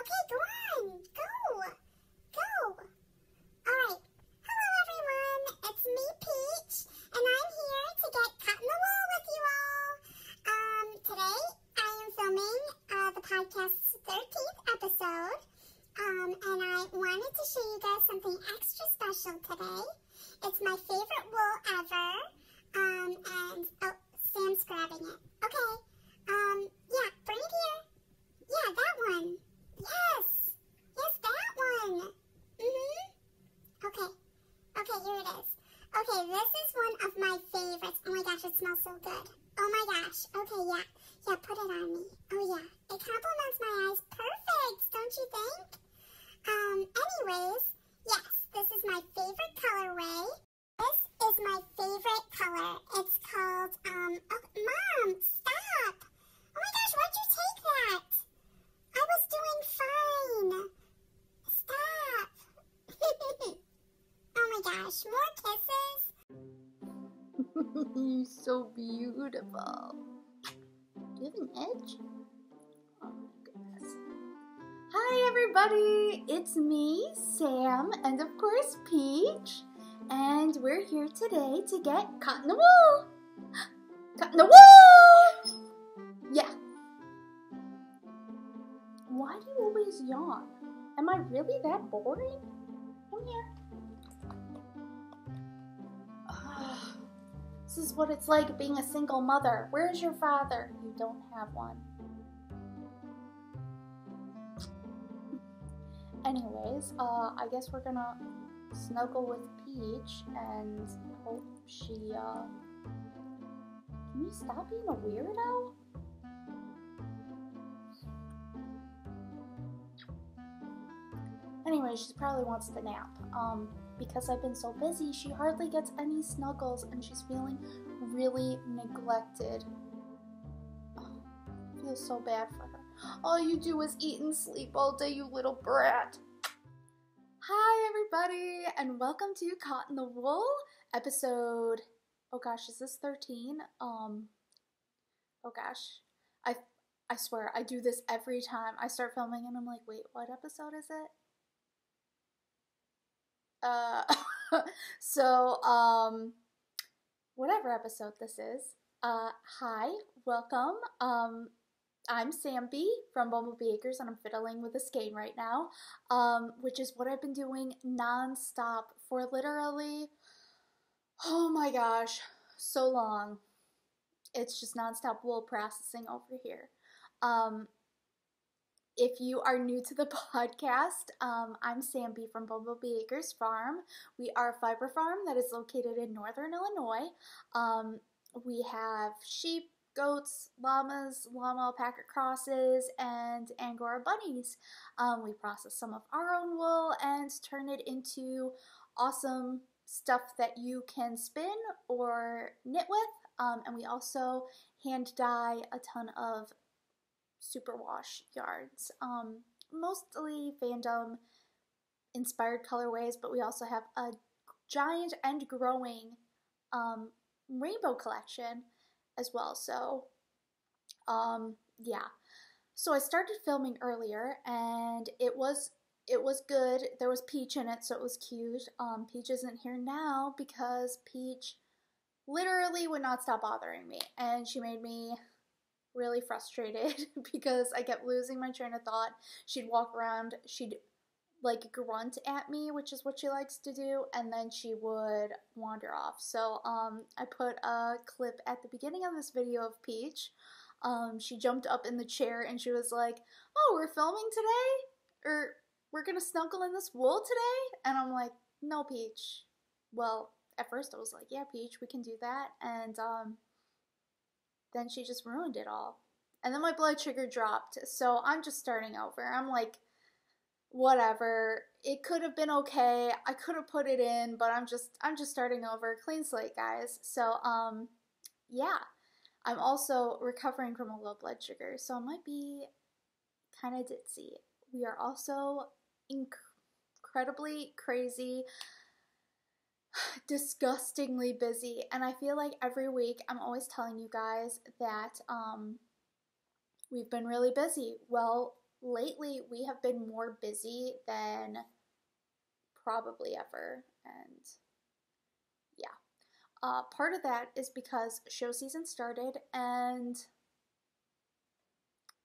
Okay, go on. Go. Alright. Hello, everyone. It's me, Peach, and I'm here to get cut in the wool with you all. Today, I am filming the podcast's 13th episode, and I wanted to show you guys something extra special today. It's my favorite wool ever, and, oh, Sam's grabbing it. Okay, yeah, bring it here. Yeah, that one. Yes, that one. Okay, here it is. Okay, this is one of my favorites. Oh my gosh, it smells so good. Oh my gosh. Okay, yeah, put it on me. Oh yeah, it complements my eyes perfect, don't you think? Anyways, yes, this is my favorite colorway. This is my favorite color. It's called, oh, Mom, stop. Oh my gosh, why'd you take that? I was doing fine. Stop. Oh my gosh, more kisses. You're so beautiful. Do you have an edge? Oh my goodness. Hi everybody, it's me, Sam, and of course Peach. And we're here today to get cut in the wool. Cut in the wool! Yeah. Why do you always yawn? Am I really that boring? Come here. This is what it's like being a single mother. Where's your father? You don't have one. Anyways, I guess we're gonna snuggle with Peach and hope she, Can you stop being a weirdo? Anyway, she probably wants to nap. Because I've been so busy, she hardly gets any snuggles and she's feeling really neglected. Oh, I feel so bad for her. All you do is eat and sleep all day, you little brat. Hi everybody, and welcome to Caught in the Wool episode, oh gosh, is this 13? Oh gosh, I swear, I do this every time I start filming and I'm like, wait, what episode is it? Whatever episode this is, hi, welcome, I'm Samby from Bumblebee Acres, and I'm fiddling with a skein right now, which is what I've been doing non-stop for literally, oh my gosh, so long. It's just non-stop wool processing over here. If you are new to the podcast, I'm Samby from Bumblebee Acres Farm. We are a fiber farm that is located in northern Illinois. We have sheep, goats, llamas, llama alpaca crosses, and Angora bunnies. We process some of our own wool and turn it into awesome stuff that you can spin or knit with. And we also hand dye a ton of superwash yards, mostly fandom inspired colorways, but we also have a giant and growing rainbow collection as well. So yeah, so I started filming earlier and it was good. There was Peach in it, so it was cute. Peach isn't here now because Peach literally would not stop bothering me, and she made me really frustrated because I kept losing my train of thought. She'd walk around, she'd like grunt at me, which is what she likes to do, and then she would wander off. So I put a clip at the beginning of this video of Peach. She jumped up in the chair and she was like, oh, we're filming today? Or we're gonna snuggle in this wool today? And I'm like, no, Peach. Well, at first I was like, yeah, Peach, we can do that. And then she just ruined it all. And then my blood sugar dropped, so I'm just starting over. I'm like, whatever. It could have been okay. I could have put it in, but I'm just starting over. Clean slate, guys. So, yeah. I'm also recovering from a low blood sugar, so I might be kind of ditzy. We are also incredibly crazy, disgustingly busy, and I feel like every week I'm always telling you guys that we've been really busy. Well, lately we have been more busy than probably ever, and yeah. Part of that is because show season started, and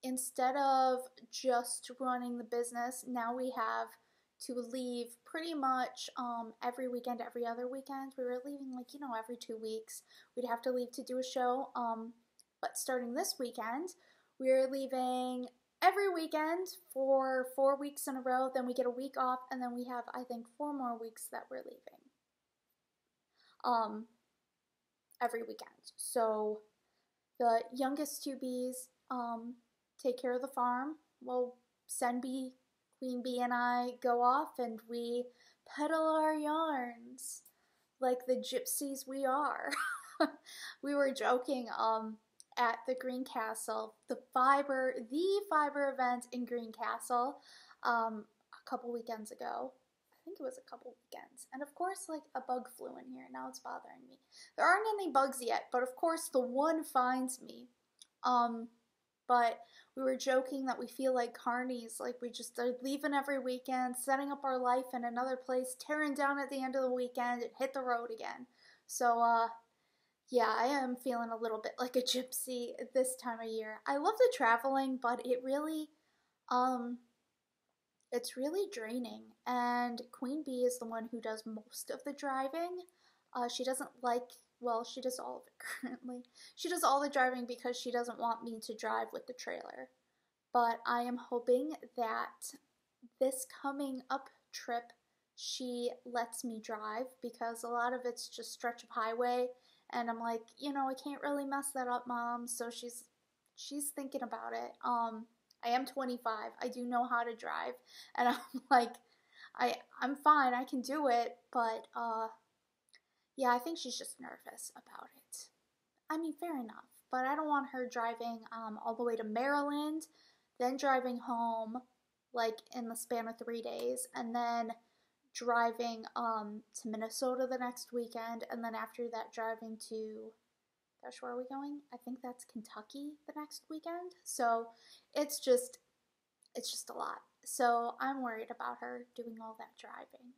instead of just running the business, now we have to leave pretty much every weekend, every other weekend. We were leaving like, every 2 weeks. We'd have to leave to do a show. But starting this weekend, we're leaving every weekend for 4 weeks in a row. Then we get a week off, and then we have, I think, 4 more weeks that we're leaving. Every weekend. So the youngest 2 bees take care of the farm. Well, Sen Bee, Queen Bee, and I go off and we peddle our yarns like the gypsies we are. We were joking at the Greencastle, the fiber event in Greencastle a couple weekends ago. I think it was a couple weekends. And of course, like, a bug flew in here. Now it's bothering me. There aren't any bugs yet, but of course the one finds me. But we were joking that we feel like carnies, like we just are leaving every weekend, setting up our life in another place, tearing down at the end of the weekend, and hit the road again. So, yeah, I am feeling a little bit like a gypsy this time of year. I love the traveling, but it really, it's really draining. And Queen Bee is the one who does most of the driving. She doesn't like, well, she does all of it currently. She does all the driving because she doesn't want me to drive with the trailer. But I am hoping that this coming up trip, she lets me drive, because a lot of it's just stretch of highway, and I'm like, I can't really mess that up, Mom. So she's thinking about it. I am 25. I do know how to drive, and I'm like, I'm fine. I can do it, but yeah, I think she's just nervous about it. I mean, fair enough, but I don't want her driving all the way to Maryland, then driving home like in the span of 3 days, and then driving to Minnesota the next weekend, and then after that driving to, gosh, where are we going? I think that's Kentucky the next weekend. So it's just a lot. So I'm worried about her doing all that driving.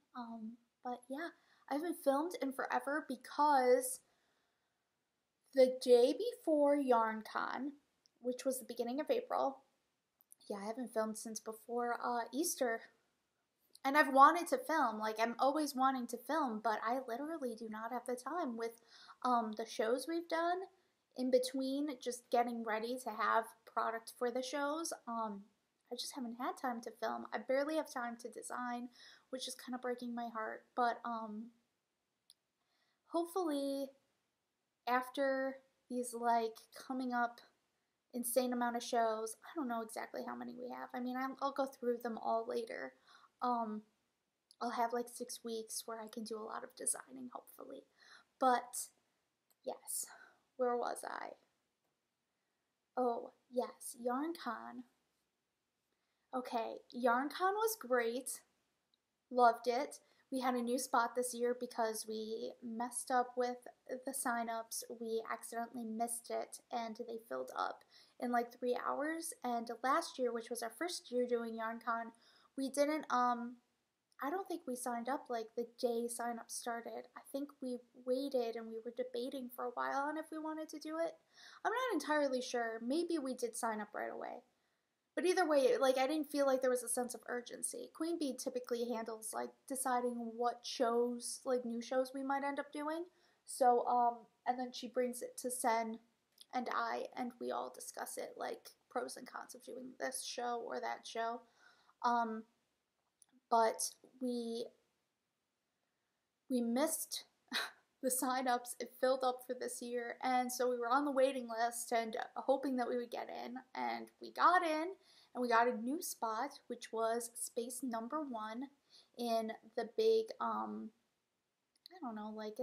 But yeah, I haven't filmed in forever because the day before YarnCon, which was the beginning of April, yeah, I haven't filmed since before Easter. And I've wanted to film, like, I'm always wanting to film, but I literally do not have the time with the shows we've done, in between just getting ready to have product for the shows. I just haven't had time to film. I barely have time to design, which is kind of breaking my heart. But hopefully after these, like, coming up insane amount of shows, I don't know exactly how many we have. I mean, I'll go through them all later. I'll have like 6 weeks where I can do a lot of designing, hopefully. But yes, where was I? Oh, yes, YarnCon. Okay, YarnCon was great. Loved it. We had a new spot this year because we messed up with the signups. We accidentally missed it, and they filled up in like 3 hours. And last year, which was our first year doing YarnCon, we didn't, I don't think we signed up like the day signup started. I think we waited and we were debating for a while on if we wanted to do it. I'm not entirely sure. Maybe we did sign up right away. But either way, like, I didn't feel like there was a sense of urgency. Queen Bee typically handles, like, deciding what shows, like, new shows we might end up doing. So, and then she brings it to Sen and I, and we all discuss it, like, pros and cons of doing this show or that show. But we missed the sign-ups. It filled up for this year, and so we were on the waiting list and hoping that we would get in, and we got in, and we got a new spot, which was space number 1 in the big, I don't know, like,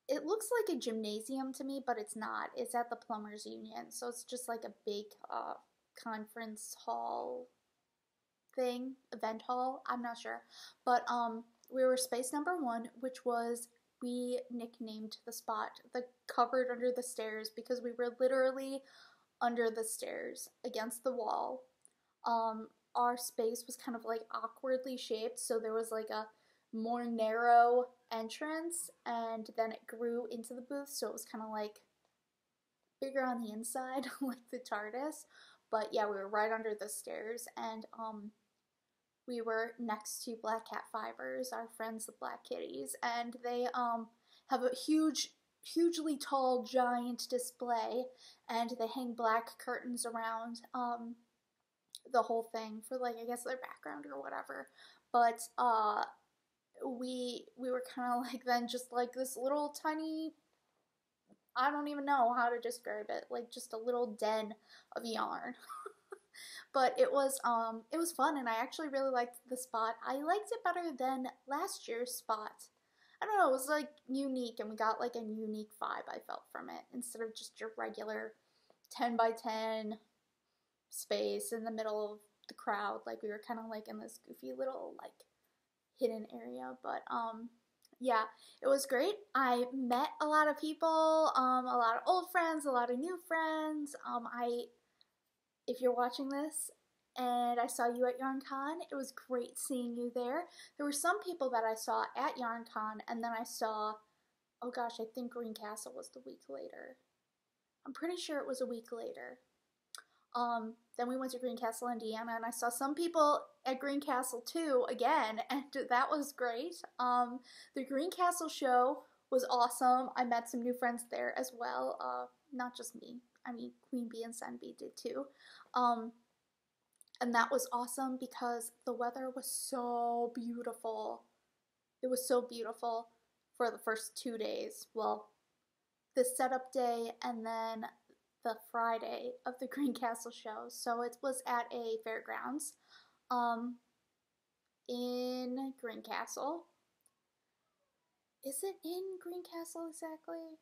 it looks like a gymnasium to me, but it's not. It's at the Plumbers Union, so it's just like a big conference hall thing, event hall, I'm not sure. But we were space number 1, which was, we nicknamed the spot the cupboard under the stairs because we were literally under the stairs against the wall. our space was kind of like awkwardly shaped, so there was like a more narrow entrance, and then it grew into the booth, so it was kind of like bigger on the inside, like the TARDIS. But yeah, we were right under the stairs, and we were next to Black Cat Fibers, our friends the Black Kitties, and they have a hugely tall, giant display, and they hang black curtains around the whole thing for, like, I guess their background or whatever. But we were kind of like then just like this little tiny, I don't even know how to describe it, like just a little den of yarn. But it was fun, and I actually really liked the spot. I liked it better than last year's spot. I don't know, it was like unique, and we got like a unique vibe I felt from it, instead of just your regular 10 by 10 space in the middle of the crowd. Like, we were kind of like in this goofy little like hidden area. But yeah, it was great. I met a lot of people, a lot of old friends, a lot of new friends. If you're watching this and I saw you at YarnCon, it was great seeing you there. There were some people that I saw at YarnCon, and then I saw, oh gosh, I think Greencastle was the week later. I'm pretty sure it was a week later. Then we went to Greencastle, Indiana, and I saw some people at Greencastle too, again, and that was great. The Greencastle show was awesome. I met some new friends there as well, not just me. I mean, Queen Bee and Sun Bee did too. And that was awesome because the weather was so beautiful. It was so beautiful for the first 2 days. Well, the setup day and then the Friday of the Greencastle show. So it was at a fairgrounds in Greencastle. Is it in Greencastle exactly?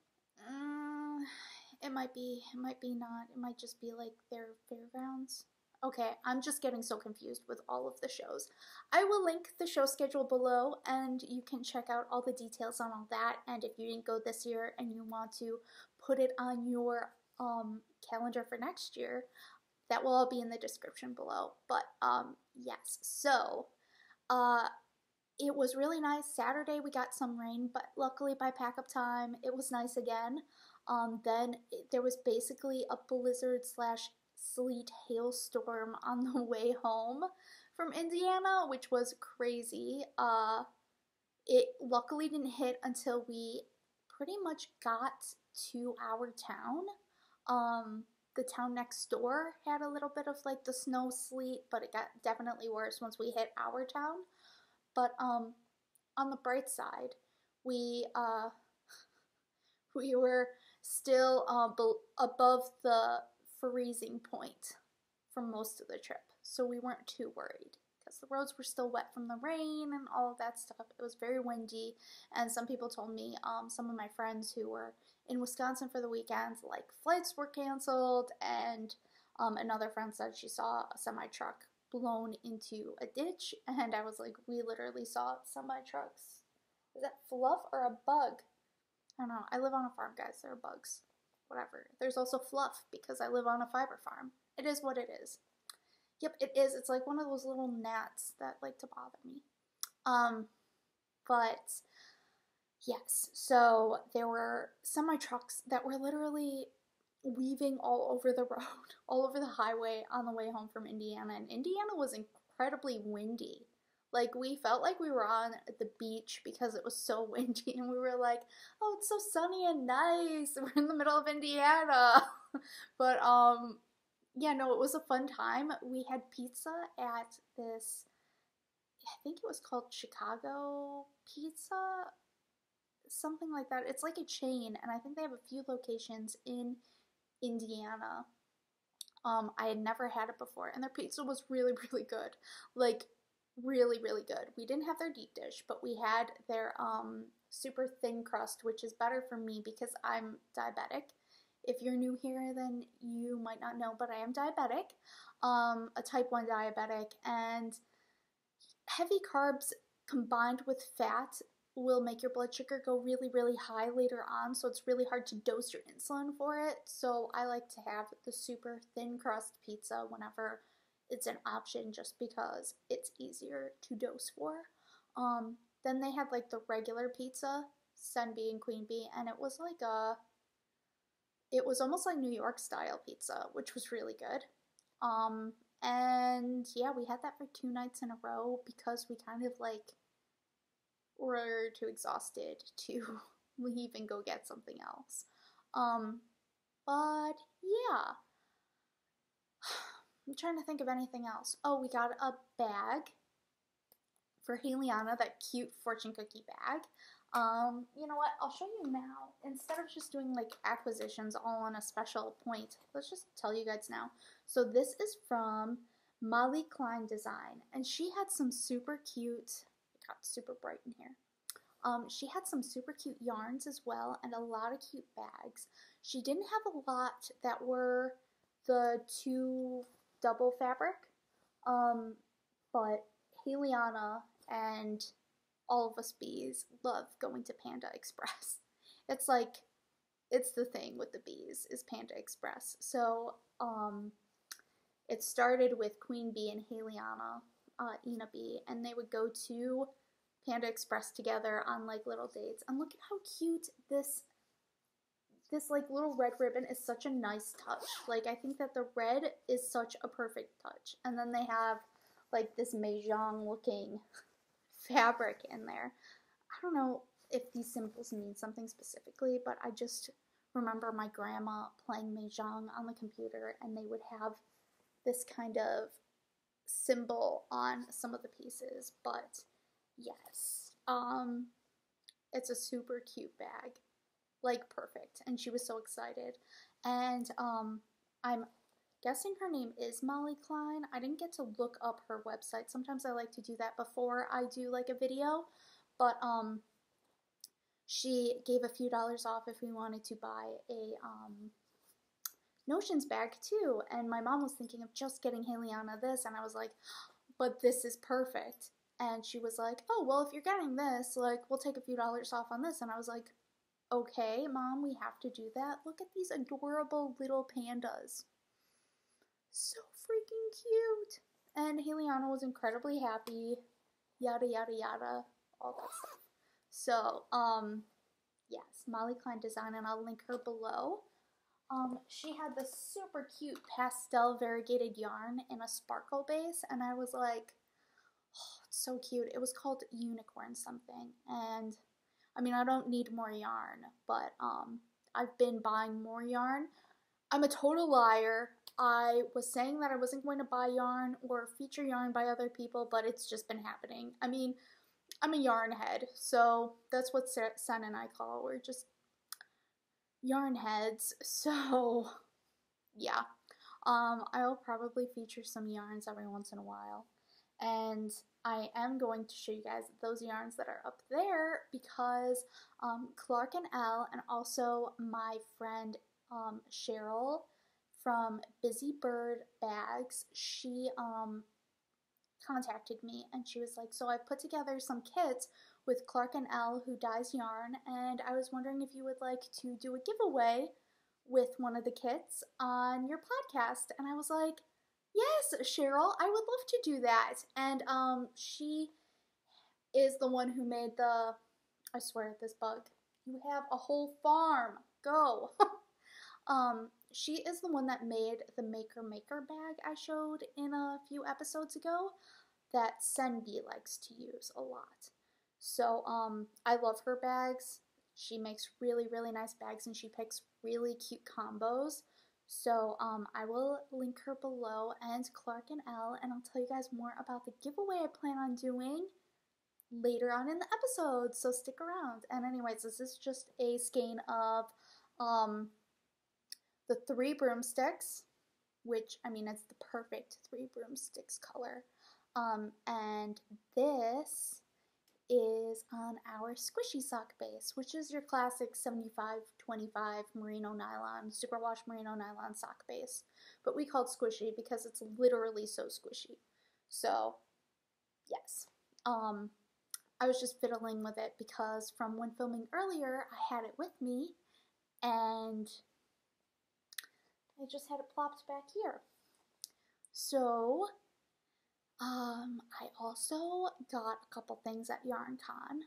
It might be not. It might just be like their fairgrounds. Okay, I'm just getting so confused with all of the shows. I will link the show schedule below, and you can check out all the details on all that. And if you didn't go this year and you want to put it on your calendar for next year, that will all be in the description below. But yes, so it was really nice. Saturday we got some rain, but luckily by pack-up time it was nice again. Then there was basically a blizzard slash sleet hailstorm on the way home from Indiana, which was crazy. It luckily didn't hit until we pretty much got to our town. The town next door had a little bit of like the snow sleet, but it got definitely worse once we hit our town. But on the bright side, we were still above the freezing point for most of the trip, so we weren't too worried because the roads were still wet from the rain and all of that stuff. It was very windy, and some people told me, some of my friends who were in Wisconsin for the weekend, like flights were canceled, and another friend said she saw a semi-truck blown into a ditch, and I was like, we literally saw semi-trucks. Is that fluff or a bug? I don't know. I live on a farm, guys. There are bugs. Whatever. There's also fluff because I live on a fiber farm. It is what it is. Yep, it is. It's like one of those little gnats that like to bother me. But yes, so there were semi-trucks that were literally weaving all over the road, all over the highway on the way home from Indiana, and Indiana was incredibly windy. Like, we felt like we were on the beach because it was so windy, and we were like, oh, it's so sunny and nice, we're in the middle of Indiana. But yeah, no, it was a fun time. We had pizza at this, I think it was called Chicago Pizza, something like that. It's like a chain, and I think they have a few locations in Indiana. I had never had it before, and their pizza was really, really good. Like, really, really good. We didn't have their deep dish, but we had their super thin crust, which is better for me because I'm diabetic. If you're new here, then you might not know, but I am diabetic, a type 1 diabetic, and heavy carbs combined with fat will make your blood sugar go really, really high later on, so it's really hard to dose your insulin for it. So I like to have the super thin crust pizza whenever it's an option just because it's easier to dose for. Then they had like the regular pizza, Sun Bee and Queen Bee, and it was like it was almost like New York style pizza, which was really good. And yeah, we had that for 2 nights in a row because we kind of like were too exhausted to leave and go get something else. But yeah, I'm trying to think of anything else. Oh, we got a bag for Heliana, that cute fortune cookie bag. You know what? I'll show you now. Instead of just doing like acquisitions all on a special point, let's just tell you guys now. So this is from Molly Klein Design, and she had some super cute, it got super bright in here. She had some super cute yarns as well, and a lot of cute bags. She didn't have a lot that were the 2 double fabric, but Heliana and all of us bees love going to Panda Express. It's like, it's the thing with the bees is Panda Express. So, it started with Queen Bee and Heliana, Ina Bee, and they would go to Panda Express together on like little dates. And look at how cute this like little red ribbon is. Such a nice touch. Like, I think that the red is such a perfect touch. And then they have like this mahjong looking fabric in there. I don't know if these symbols mean something specifically, but I just remember my grandma playing mahjong on the computer, and they would have this kind of symbol on some of the pieces. But yes, it's a super cute bag, like perfect, and she was so excited. And I'm guessing her name is Molly Klein. I didn't get to look up her website. Sometimes I like to do that before I do like a video, but she gave a few dollars off if we wanted to buy a notions bag too. And my mom was thinking of just getting Heliana this, and I was like, but this is perfect. And she was like, oh, well, if you're getting this, like, we'll take a few dollars off on this. And I was like, okay, Mom, we have to do that. Look at these adorable little pandas. So freaking cute. And Heliana was incredibly happy. Yada, yada, yada. All that stuff. So, yes, Molly Klein Design, and I'll link her below. She had this super cute pastel variegated yarn in a sparkle base, and I was like, oh, it's so cute. It was called Unicorn something, and I mean, I don't need more yarn, but I've been buying more yarn. I'm a total liar. I was saying that I wasn't going to buy yarn or feature yarn by other people, but it's just been happening. I mean, I'm a yarn head, so that's what Sen and I call. We're just yarn heads. So yeah, I'll probably feature some yarns every once in a while, and I am going to show you guys those yarns that are up there because Clark and Elle, and also my friend Cheryl from Busy Bird Bags, she contacted me, and she was like, so I put together some kits with Clark and Elle who dyes yarn, and I was wondering if you would like to do a giveaway with one of the kits on your podcast. And I was like, yes, Cheryl, I would love to do that. And she is the one who made the, I swear, this bug, you have a whole farm, go. She is the one that made the Maker bag I showed in a few episodes ago that Senbi likes to use a lot. So I love her bags. She makes really, really nice bags, and she picks really cute combos. So I will link her below, and Clark and Elle, and I'll tell you guys more about the giveaway I plan on doing later on in the episode, so stick around. And anyways, this is just a skein of the 3 broomsticks, which, I mean, it's the perfect 3 broomsticks color. And this is on our squishy sock base, which is your classic 75-25 merino nylon, superwash merino nylon sock base. But we call it squishy because it's literally so squishy. So, yes. I was just fiddling with it because from when filming earlier, I had it with me, and I just had it plopped back here. So, I also got a couple things at YarnCon.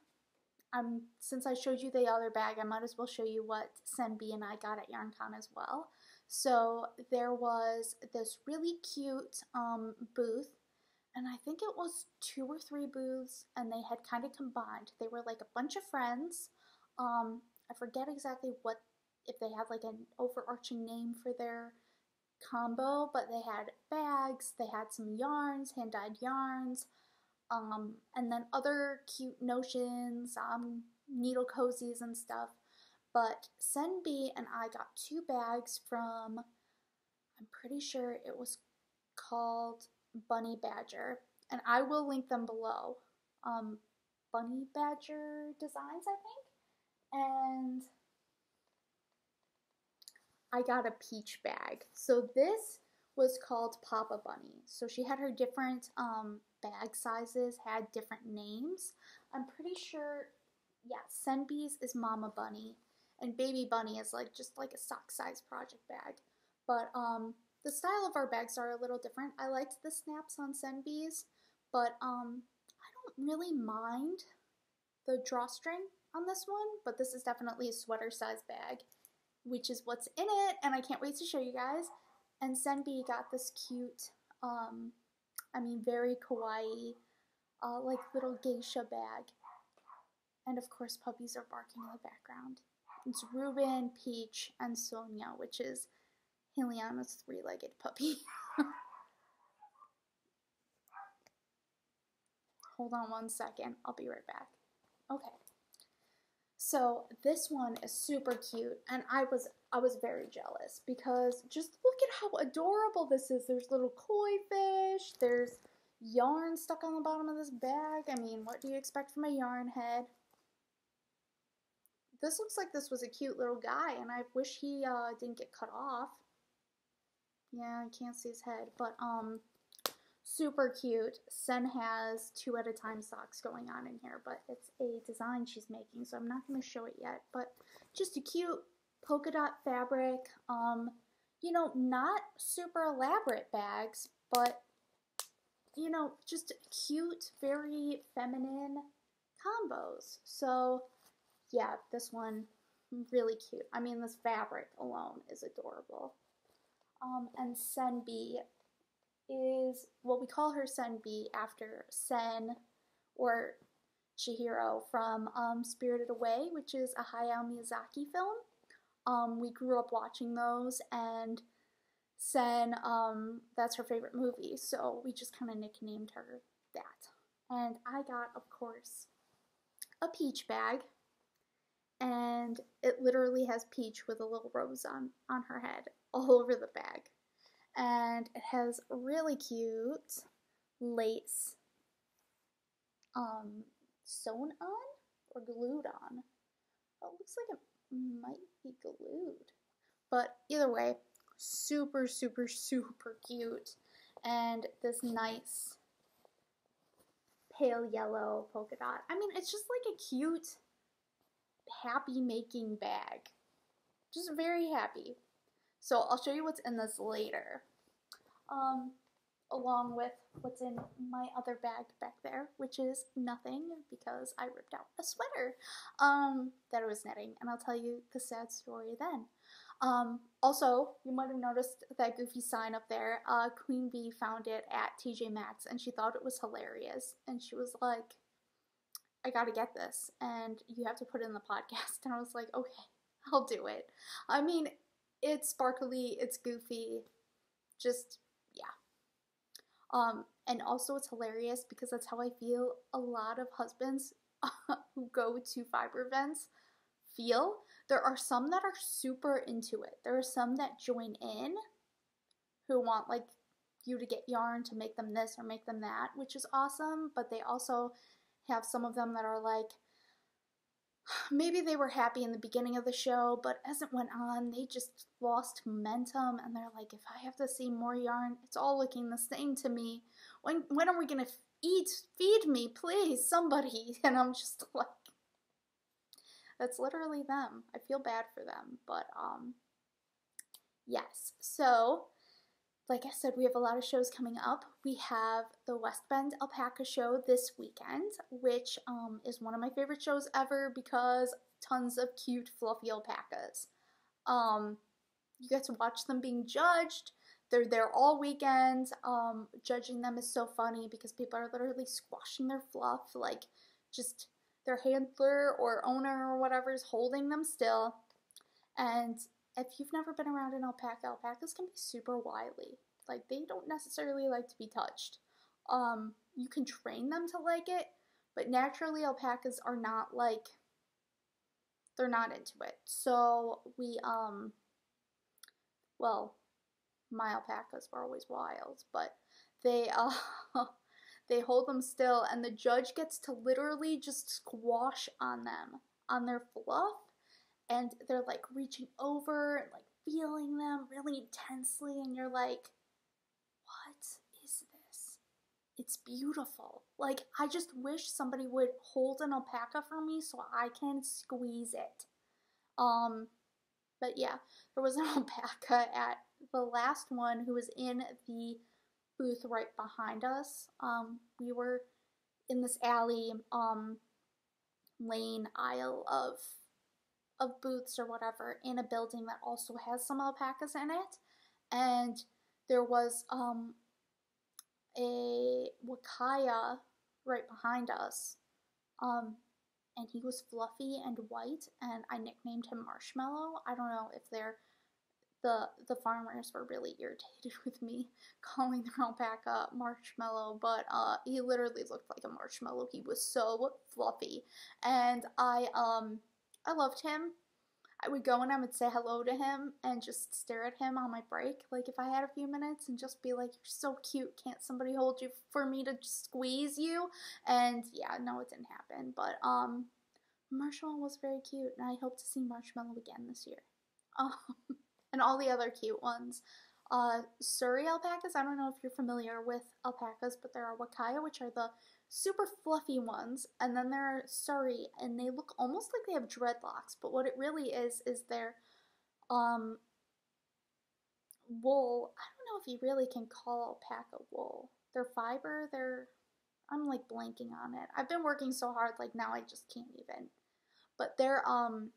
Since I showed you the other bag, I might as well show you what Senbi and I got at YarnCon as well. So there was this really cute booth, and I think it was 2 or 3 booths, and they had kind of combined. They were like a bunch of friends. I forget exactly if they had like an overarching name for their combo, but they had bags, they had some yarns, hand-dyed yarns, and then other cute notions, needle cozies and stuff. But Senbi and I got 2 bags from, I'm pretty sure it was called Bunny Badger, and I will link them below. Bunny Badger Designs, I think, and I got a peach bag. So this was called Papa Bunny. So she had her different bag sizes, had different names. I'm pretty sure, yeah, Senbi's is Mama Bunny, and Baby Bunny is like just like a sock size project bag. But the style of our bags are a little different. I liked the snaps on Senbi's, but I don't really mind the drawstring on this one, but this is definitely a sweater size bag, which is what's in it, and I can't wait to show you guys. And Senbi got this cute, very kawaii, like little geisha bag. And of course, puppies are barking in the background. It's Ruben, Peach, and Sonia, which is Heliana's 3-legged puppy. Hold on one second, I'll be right back. Okay. So this one is super cute, and I was very jealous because just look at how adorable this is. There's little koi fish, there's yarn stuck on the bottom of this bag. I mean, what do you expect from a yarn head? This looks like this was a cute little guy, and I wish he didn't get cut off. Yeah, I can't see his head, but super cute. Sen has 2 at a time socks going on in here, but it's a design she's making, so I'm not going to show it yet. But just a cute polka dot fabric. You know, not super elaborate bags, but you know, just cute, very feminine combos. So yeah, this one really cute. I mean, this fabric alone is adorable. And Senbi is, well, we call her Senbi after Sen or Chihiro from Spirited Away, which is a Hayao Miyazaki film. We grew up watching those, and Sen, that's her favorite movie, so we just kind of nicknamed her that. And I got, of course, a peach bag, and it literally has Peach with a little rose on her head all over the bag. And it has really cute lace sewn on or glued on. Oh, it looks like it might be glued. But either way, super, super, super cute. And this nice pale yellow polka dot. I mean, it's just like a cute, happy making bag. Just very happy. So I'll show you what's in this later, along with what's in my other bag back there, which is nothing because I ripped out a sweater that I was knitting, and I'll tell you the sad story then. Also, you might have noticed that goofy sign up there. Queen Bee found it at TJ Maxx, and she thought it was hilarious, and she was like, I gotta get this, and you have to put it in the podcast. And I was like, okay, I'll do it. I mean, it's sparkly, it's goofy, just, yeah. And also it's hilarious because that's how I feel a lot of husbands who go to fiber events feel. There are some that are super into it. There are some that join in who want, like, you to get yarn to make them this or make them that, which is awesome, but they also have some of them that are like, maybe they were happy in the beginning of the show, but as it went on, they just lost momentum, and they're like, if I have to see more yarn, it's all looking the same to me. When are we gonna feed me, please, somebody? And I'm just like, that's literally them. I feel bad for them, but yes. So like I said, we have a lot of shows coming up. We have the West Bend Alpaca show this weekend, which is one of my favorite shows ever because tons of cute, fluffy alpacas. You get to watch them being judged. They're there all weekend. Judging them is so funny because people are literally squashing their fluff, like just their handler or owner or whatever is holding them still. And if you've never been around an alpaca, alpacas can be super wily. Like, they don't necessarily like to be touched. You can train them to like it, but naturally alpacas are not like, they're not into it. So we, well, my alpacas were always wild, but they, they hold them still, and the judge gets to literally just squash on them, on their fluff, and they're like reaching over and like feeling them really intensely, and you're like, what is this? It's beautiful. Like, I just wish somebody would hold an alpaca for me so I can squeeze it. But yeah, there was an alpaca at the last one who was in the booth right behind us. We were in this alley, lane aisle of booths or whatever in a building that also has some alpacas in it, and there was a wakaya right behind us, and he was fluffy and white, and I nicknamed him Marshmallow. I don't know if the farmers were really irritated with me calling their alpaca Marshmallow, but he literally looked like a marshmallow. He was so fluffy, and I loved him. I would go and I would say hello to him and just stare at him on my break, like if I had a few minutes, and just be like, you're so cute, can't somebody hold you for me to squeeze you? And yeah, no, it didn't happen, but Marshmallow was very cute, and I hope to see Marshmallow again this year. And all the other cute ones. Surrey alpacas, I don't know if you're familiar with alpacas, but there are Wakaya, which are the super fluffy ones, and then there are Surrey, and they look almost like they have dreadlocks, but what it really is their wool. I don't know if you really can call alpaca wool. Their fiber, I'm like blanking on it. I've been working so hard, like now I just can't even. But they're, I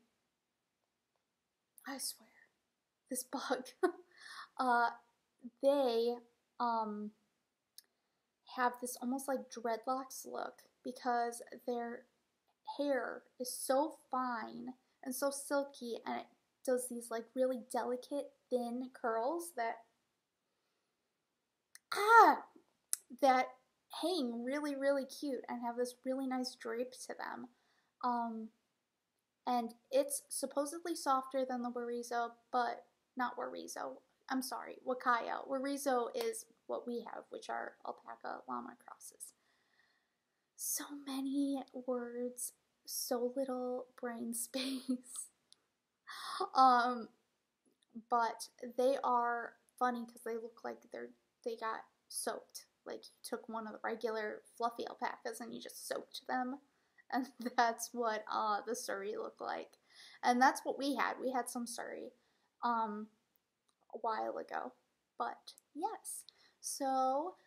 swear, this bug, they, have this almost like dreadlocks look because their hair is so fine and so silky, and it does these like really delicate thin curls that hang really, really cute and have this really nice drape to them. And it's supposedly softer than the Warizo, but not Warizo. I'm sorry, Wakaya. Warizo is what we have, which are alpaca llama crosses. So many words, so little brain space. But they are funny because they look like they got soaked. Like you took one of the regular fluffy alpacas and you just soaked them. And that's what the Surrey looked like. And that's what we had. We had some Surrey a while ago. But yes, so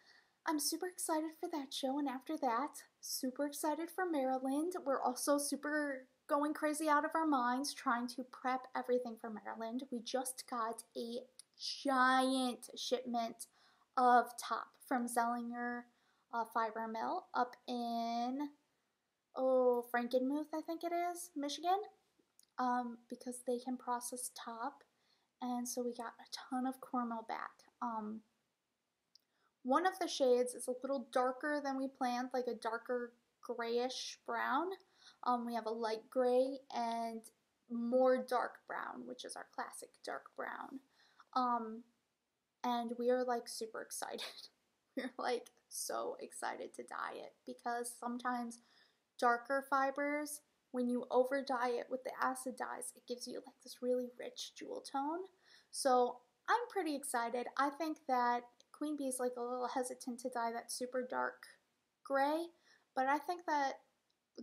I'm super excited for that show. And after that, super excited for Maryland. We're also super going crazy out of our minds trying to prep everything for Maryland. We just got a giant shipment of top from Zellinger Fiber Mill up in Frankenmuth, I think it is, Michigan, because they can process top, and so we got a ton of cornmeal back. One of the shades is a little darker than we planned, like a darker grayish brown. We have a light gray and more dark brown, which is our classic dark brown. And we are like super excited. We're like so excited to dye it because sometimes darker fibers, when you over dye it with the acid dyes, it gives you like this really rich jewel tone. So I'm pretty excited. I think that Queen Bee is like a little hesitant to dye that super dark gray, but I think that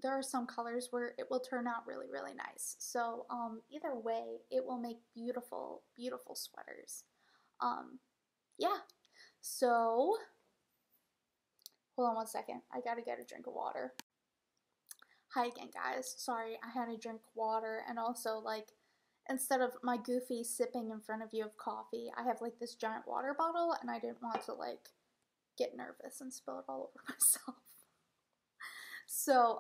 there are some colors where it will turn out really, really nice. So either way, it will make beautiful, beautiful sweaters. yeah, so hold on one second. I gotta get a drink of water. Hi again, guys. Sorry, I had to drink water, and also, like, instead of my goofy sipping in front of you of coffee, I have, like, this giant water bottle, and I didn't want to, like, get nervous and spill it all over myself. So,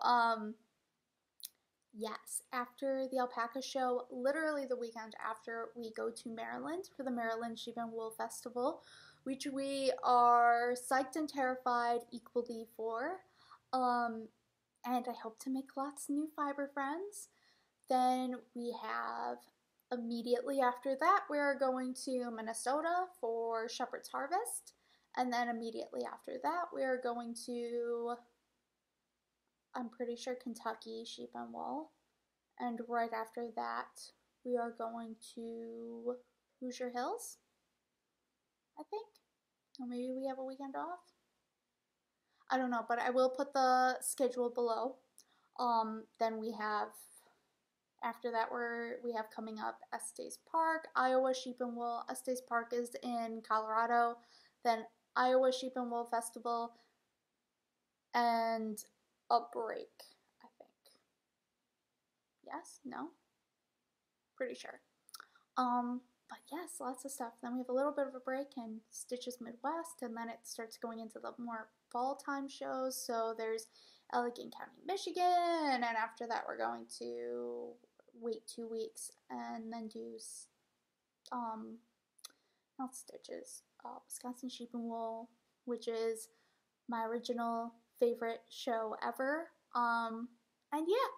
yes, after the Alpaca show, literally the weekend after, we go to Maryland for the Maryland Sheep and Wool Festival, which we are psyched and terrified equally for. And I hope to make lots of new fiber friends. Then we have, immediately after that, we're going to Minnesota for Shepherd's Harvest. And then immediately after that, we're going to, I'm pretty sure, Kentucky Sheep and Wool. And right after that, we are going to Hoosier Hills, I think. Or maybe we have a weekend off. I don't know, but I will put the schedule below. Then we have, after that, we have coming up Estes Park, Iowa Sheep and Wool. Estes Park is in Colorado. Then Iowa Sheep and Wool Festival, and a break, I think. Yes? No? Pretty sure. But yes, lots of stuff. Then we have a little bit of a break in Stitches Midwest, and then it starts going into the more fall time shows. So there's Allegheny County, Michigan, and after that we're going to wait 2 weeks and then do not Stitches, Wisconsin Sheep and Wool, which is my original favorite show ever. And yeah,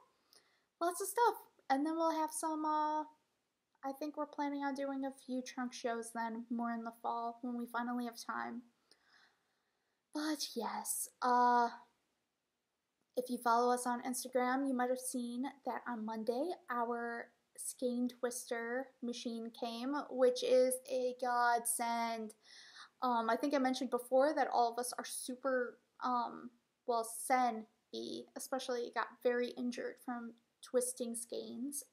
lots of stuff. And then we'll have some I think we're planning on doing a few trunk shows then, more in the fall when we finally have time. But yes, if you follow us on Instagram, you might have seen that on Monday our skein twister machine came, which is a godsend. I think I mentioned before that all of us are super, well, Sen B especially got very injured from twisting skeins.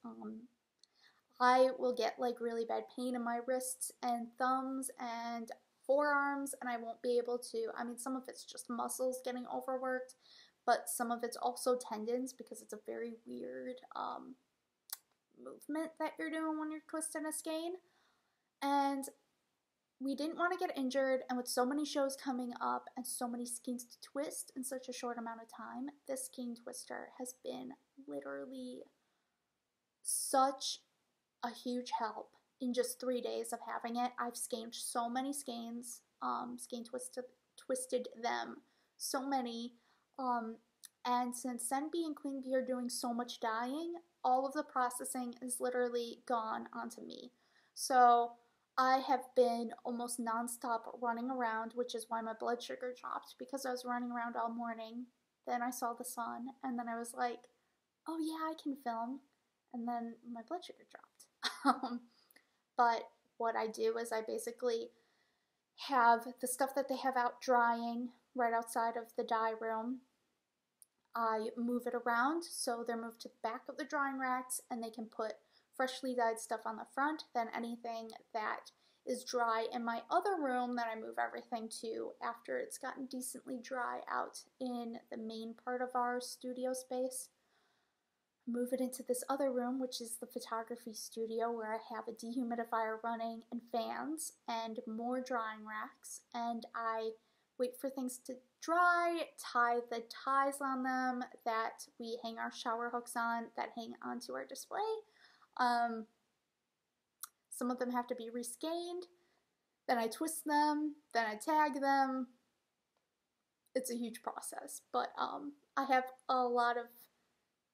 I will get like really bad pain in my wrists and thumbs and forearms, and I won't be able to, I mean, some of it's just muscles getting overworked, but some of it's also tendons because it's a very weird movement that you're doing when you're twisting a skein. And we didn't want to get injured, and with so many shows coming up and so many skeins to twist in such a short amount of time, this skein twister has been literally such a huge help. In just 3 days of having it, I've skeined so many skeins, skein twisted them, so many, and since Sen B and Queen Bee are doing so much dyeing, all of the processing is literally gone onto me. So I have been almost non-stop running around, which is why my blood sugar dropped, because I was running around all morning. Then I saw the sun, and then I was like, oh yeah, I can film, and then my blood sugar dropped. But what I do is I basically have the stuff that they have out drying right outside of the dye room. I move it around so they're moved to the back of the drying racks, and they can put freshly dyed stuff on the front. Then anything that is dry in my other room, that I move everything to after it's gotten decently dry out in the main part of our studio space. Move it into this other room, which is the photography studio, where I have a dehumidifier running and fans and more drying racks, and I wait for things to dry, tie the ties on them that we hang our shower hooks on, that hang onto our display. Some of them have to be reskeined, then I twist them, then I tag them. It's a huge process, but I have a lot of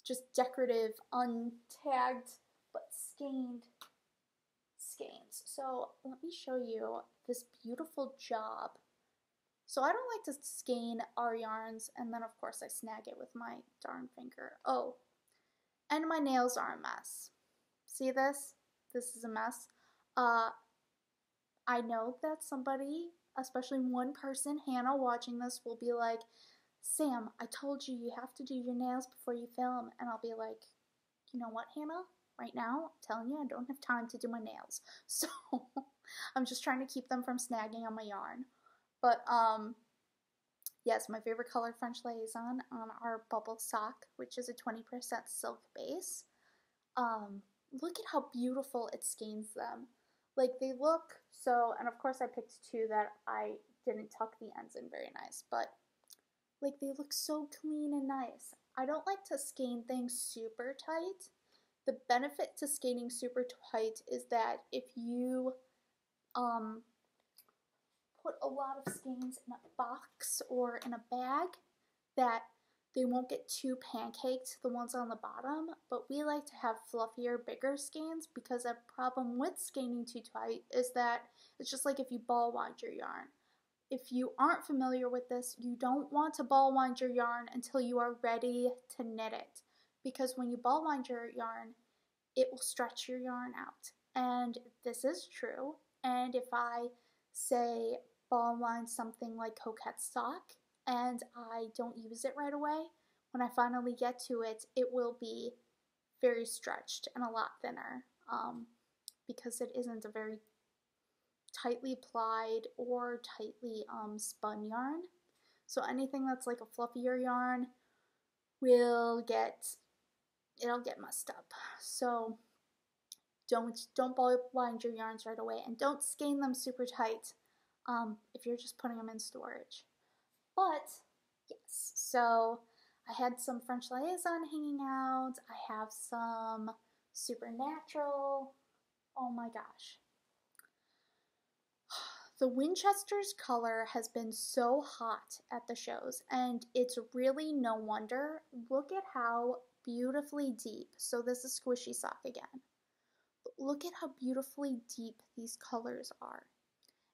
just decorative, untagged, but skeined skeins. So let me show you this beautiful job. So I don't like to skein our yarns, and then of course I snag it with my darn finger. Oh, and my nails are a mess. See this? This is a mess. I know that somebody, especially one person, Hannah, watching this will be like, Sam, I told you have to do your nails before you film. And I'll be like, you know what, Hannah? Right now, I'm telling you, I don't have time to do my nails. So I'm just trying to keep them from snagging on my yarn. But yes, my favorite color French liaison are Bubble Sock, which is a 20% silk base. Look at how beautiful it skeins them. Like they look so, and of course I picked two that I didn't tuck the ends in very nice, but like they look so clean and nice. I don't like to skein things super tight. The benefit to skeins super tight is that if you put a lot of skeins in a box or in a bag, that they won't get too pancaked, the ones on the bottom, but we like to have fluffier, bigger skeins because a problem with skeining too tight is that it's just like if you ball wind your yarn. If you aren't familiar with this, you don't want to ball wind your yarn until you are ready to knit it, because when you ball wind your yarn, it will stretch your yarn out. And this is true. And if I say ball wind something like coquette sock and I don't use it right away, when I finally get to it, it will be very stretched and a lot thinner because it isn't a very tightly plied or tightly spun yarn. So anything that's like a fluffier yarn it'll get messed up. So don't ball wind your yarns right away, and don't skein them super tight if you're just putting them in storage. But yes, so I had some French liaison hanging out. I have some supernatural. Oh my gosh. The Winchester's color has been so hot at the shows, and it's really no wonder. Look at how beautifully deep. So this is Squishy Sock again. Look at how beautifully deep these colors are.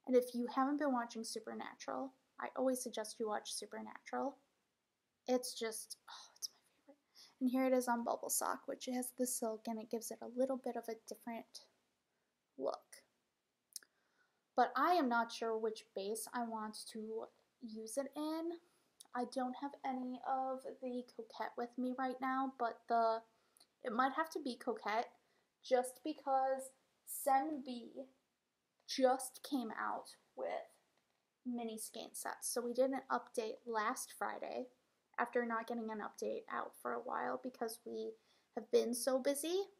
And if you haven't been watching Supernatural, I always suggest you watch Supernatural. It's just, oh, it's my favorite. And here it is on Bubble Sock, which has the silk, and it gives it a little bit of a different look. But I am not sure which base I want to use it in. I don't have any of the Coquette with me right now, but it might have to be Coquette just because Senbee just came out with mini skein sets. So we did an update last Friday after not getting an update out for a while because we have been so busy.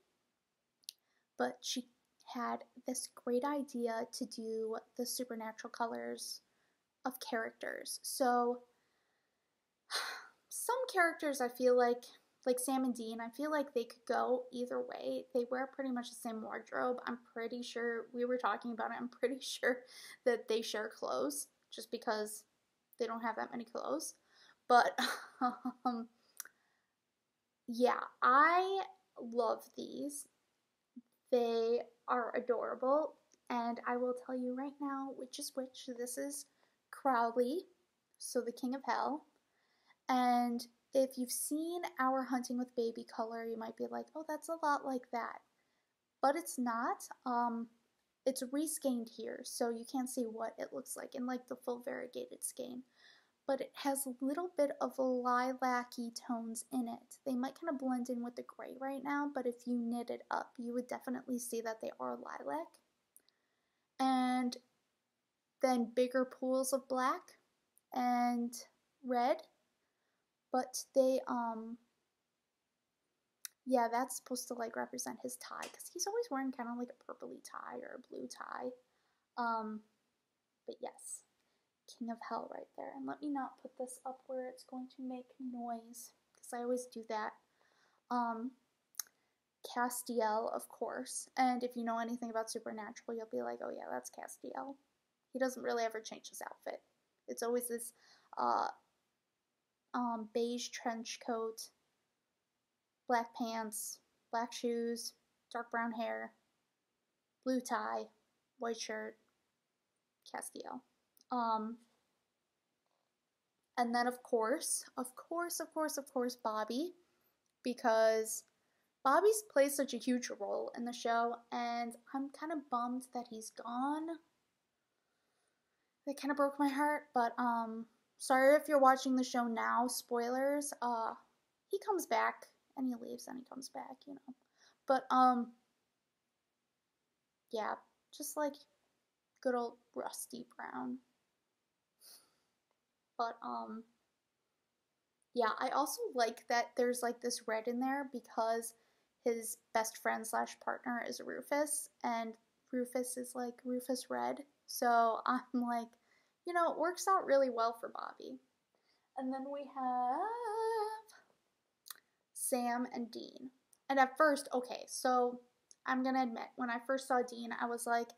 But she had this great idea to do the supernatural colors of characters. So some characters I feel like Sam and Dean, I feel like they could go either way. They wear pretty much the same wardrobe. I'm pretty sure, we were talking about it, I'm pretty sure that they share clothes just because they don't have that many clothes. But yeah, I love these. They are adorable, and I will tell you right now which is which. This is Crowley, so the King of Hell, and if you've seen our Hunting with Baby color, you might be like, oh, that's a lot like that, but it's not. It's reskeined here, so you can't see what it looks like in like the full variegated skein, but it has a little bit of lilac-y tones in it. They might kind of blend in with the gray right now, but if you knit it up, you would definitely see that they are lilac. And then bigger pools of black and red, but they, yeah, that's supposed to like represent his tie, because he's always wearing kind of like a purpley tie or a blue tie. But yes. King of Hell right there. And let me not put this up where it's going to make noise, because I always do that. Castiel, of course. And if you know anything about Supernatural, you'll be like, oh yeah, that's Castiel. He doesn't really ever change his outfit. It's always this beige trench coat, black pants, black shoes, dark brown hair, blue tie, white shirt, Castiel. And then of course, Bobby, because Bobby plays such a huge role in the show, and I'm kind of bummed that he's gone. That kind of broke my heart, but sorry if you're watching the show now, spoilers. He comes back, and he leaves, and he comes back, you know. But yeah, just like good old rusty brown. But, yeah, I also like that there's like this red in there because his best friend slash partner is Rufus, and Rufus is like Rufus Red. So I'm like, you know, it works out really well for Bobby. And then we have Sam and Dean. And at first, okay, so I'm gonna admit, when I first saw Dean, I was like,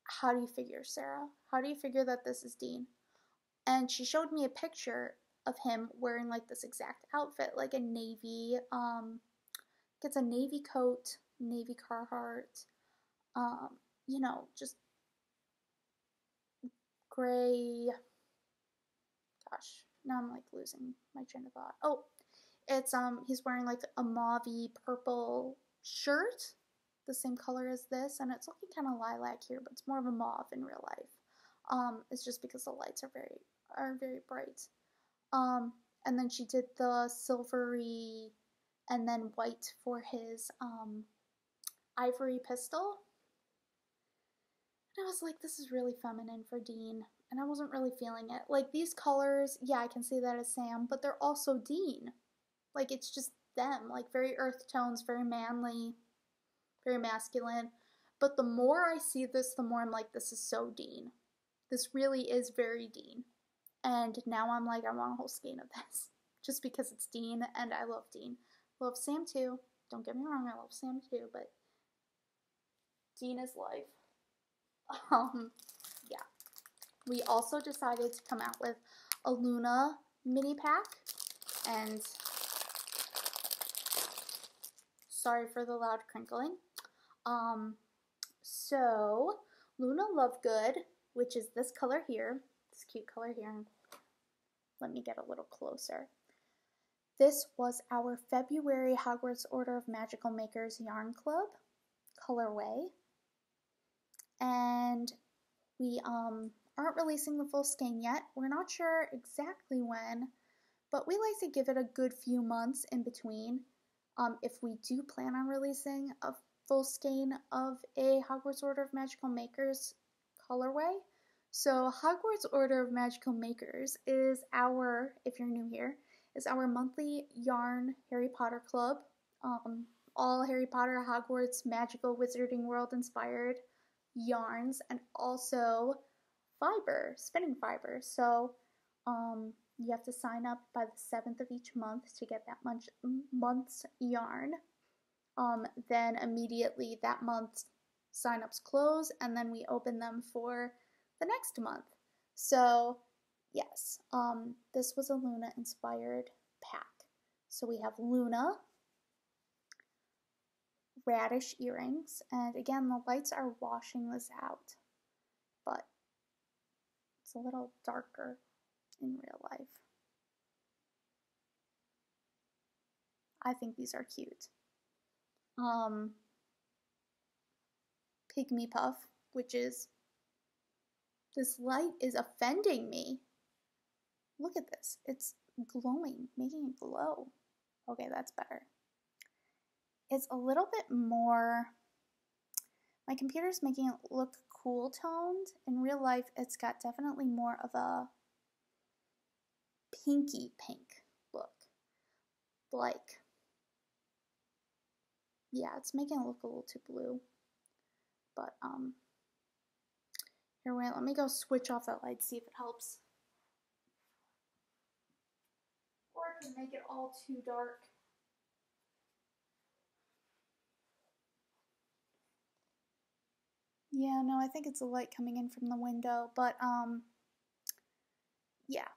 how do you figure, Sarah? How do you figure that this is Dean? And she showed me a picture of him wearing like this exact outfit, like a navy, it's a navy coat, navy Carhartt, you know, just gray, gosh, now I'm like losing my train of thought. Oh, it's, he's wearing like a mauvey purple shirt, the same color as this, and it's looking kind of lilac here, but it's more of a mauve in real life. It's just because the lights are very bright. And then she did the silvery and then white for his ivory pistol. And I was like, this is really feminine for Dean, and I wasn't really feeling it. Like, these colors, yeah, I can see that as Sam, but they're also Dean. Like, it's just them, like very earth tones, very manly, very masculine. But the more I see this, the more I'm like, this is so Dean. This really is very Dean. And now I'm like, I want a whole skein of this. Just because it's Dean, and I love Dean. Love Sam too. Don't get me wrong, I love Sam too, but Dean is life. Yeah. We also decided to come out with a Luna mini pack, and sorry for the loud crinkling. So Luna Lovegood, which is this color here, this cute color here. Let me get a little closer. This was our February Hogwarts Order of Magical Makers Yarn Club colorway. And we aren't releasing the full skein yet. We're not sure exactly when, but we like to give it a good few months in between if we do plan on releasing a full skein of a Hogwarts Order of Magical Makers colorway. So Hogwarts Order of Magical Makers is our, if you're new here, is our monthly yarn Harry Potter club. All Harry Potter, Hogwarts, magical Wizarding World inspired yarns, and also fiber, spinning fiber. So you have to sign up by the 7th of each month to get that month's yarn. Then immediately that month's sign-ups close, and then we open them for the next month. So yes, this was a Luna inspired pack. So we have Luna, radish earrings, and again, the lights are washing this out, but it's a little darker in real life. I think these are cute. Pygmy Puff, which is, this light is offending me. Look at this. It's glowing, making it glow. Okay, that's better. It's a little bit more, my computer's making it look cool toned. In real life, it's got definitely more of a pinky pink look. Like, yeah, it's making it look a little too blue. But, here, wait, let me go switch off that light, see if it helps. Or I can make it all too dark. Yeah, no, I think it's a light coming in from the window, but, yeah,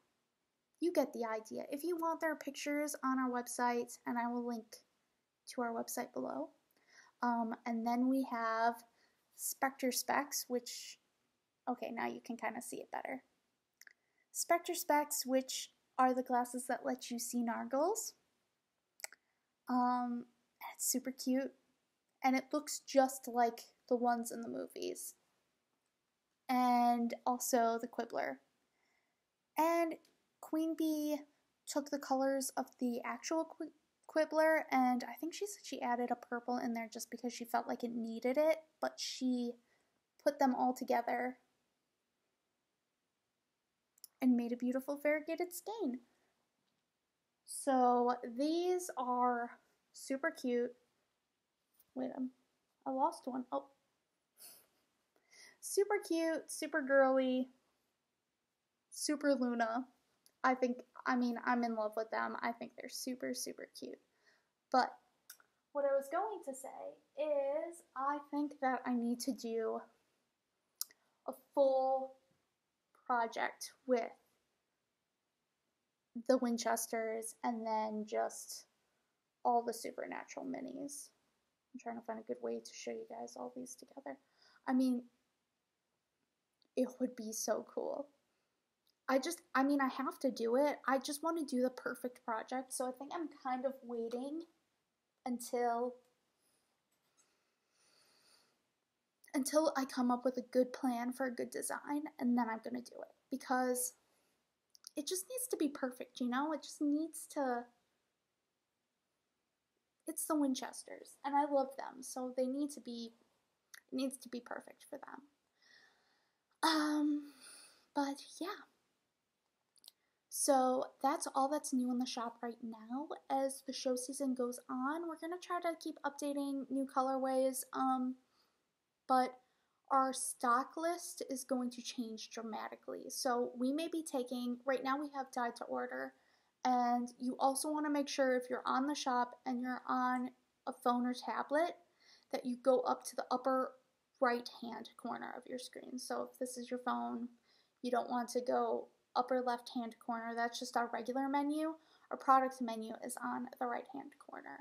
you get the idea. If you want, there are pictures on our website, and I will link to our website below. And then we have Spectre Specs, which, okay, now you can kind of see it better. Spectre Specs, which are the glasses that let you see nargles. It's super cute, and it looks just like the ones in the movies. And also the Quibbler. And Queen Bee took the colors of the actual Quibbler, and I think she said she added a purple in there just because she felt like it needed it, but she put them all together and made a beautiful variegated skein. So these are super cute. Wait, I lost one. Oh. Super cute, super girly, super Luna. I'm in love with them. I think they're super, super cute. But what I was going to say is I think that I need to do a full project with the Winchesters and then just all the Supernatural minis. I'm trying to find a good way to show you guys all these together. I mean, it would be so cool. I have to do it. I just want to do the perfect project, so I think I'm kind of waiting until I come up with a good plan for a good design, and then I'm going to do it, because it just needs to be perfect, you know? It just needs to... It's the Winchesters, and I love them, so it needs to be perfect for them. But yeah. So that's all that's new in the shop right now. As the show season goes on, we're going to try to keep updating new colorways, but our stock list is going to change dramatically. So we may be taking, right now we have dyed to order, and you also want to make sure if you're on the shop and you're on a phone or tablet that you go up to the upper right hand corner of your screen. So if this is your phone, you don't want to go upper left hand corner. That's just our regular menu. Our product menu is on the right hand corner.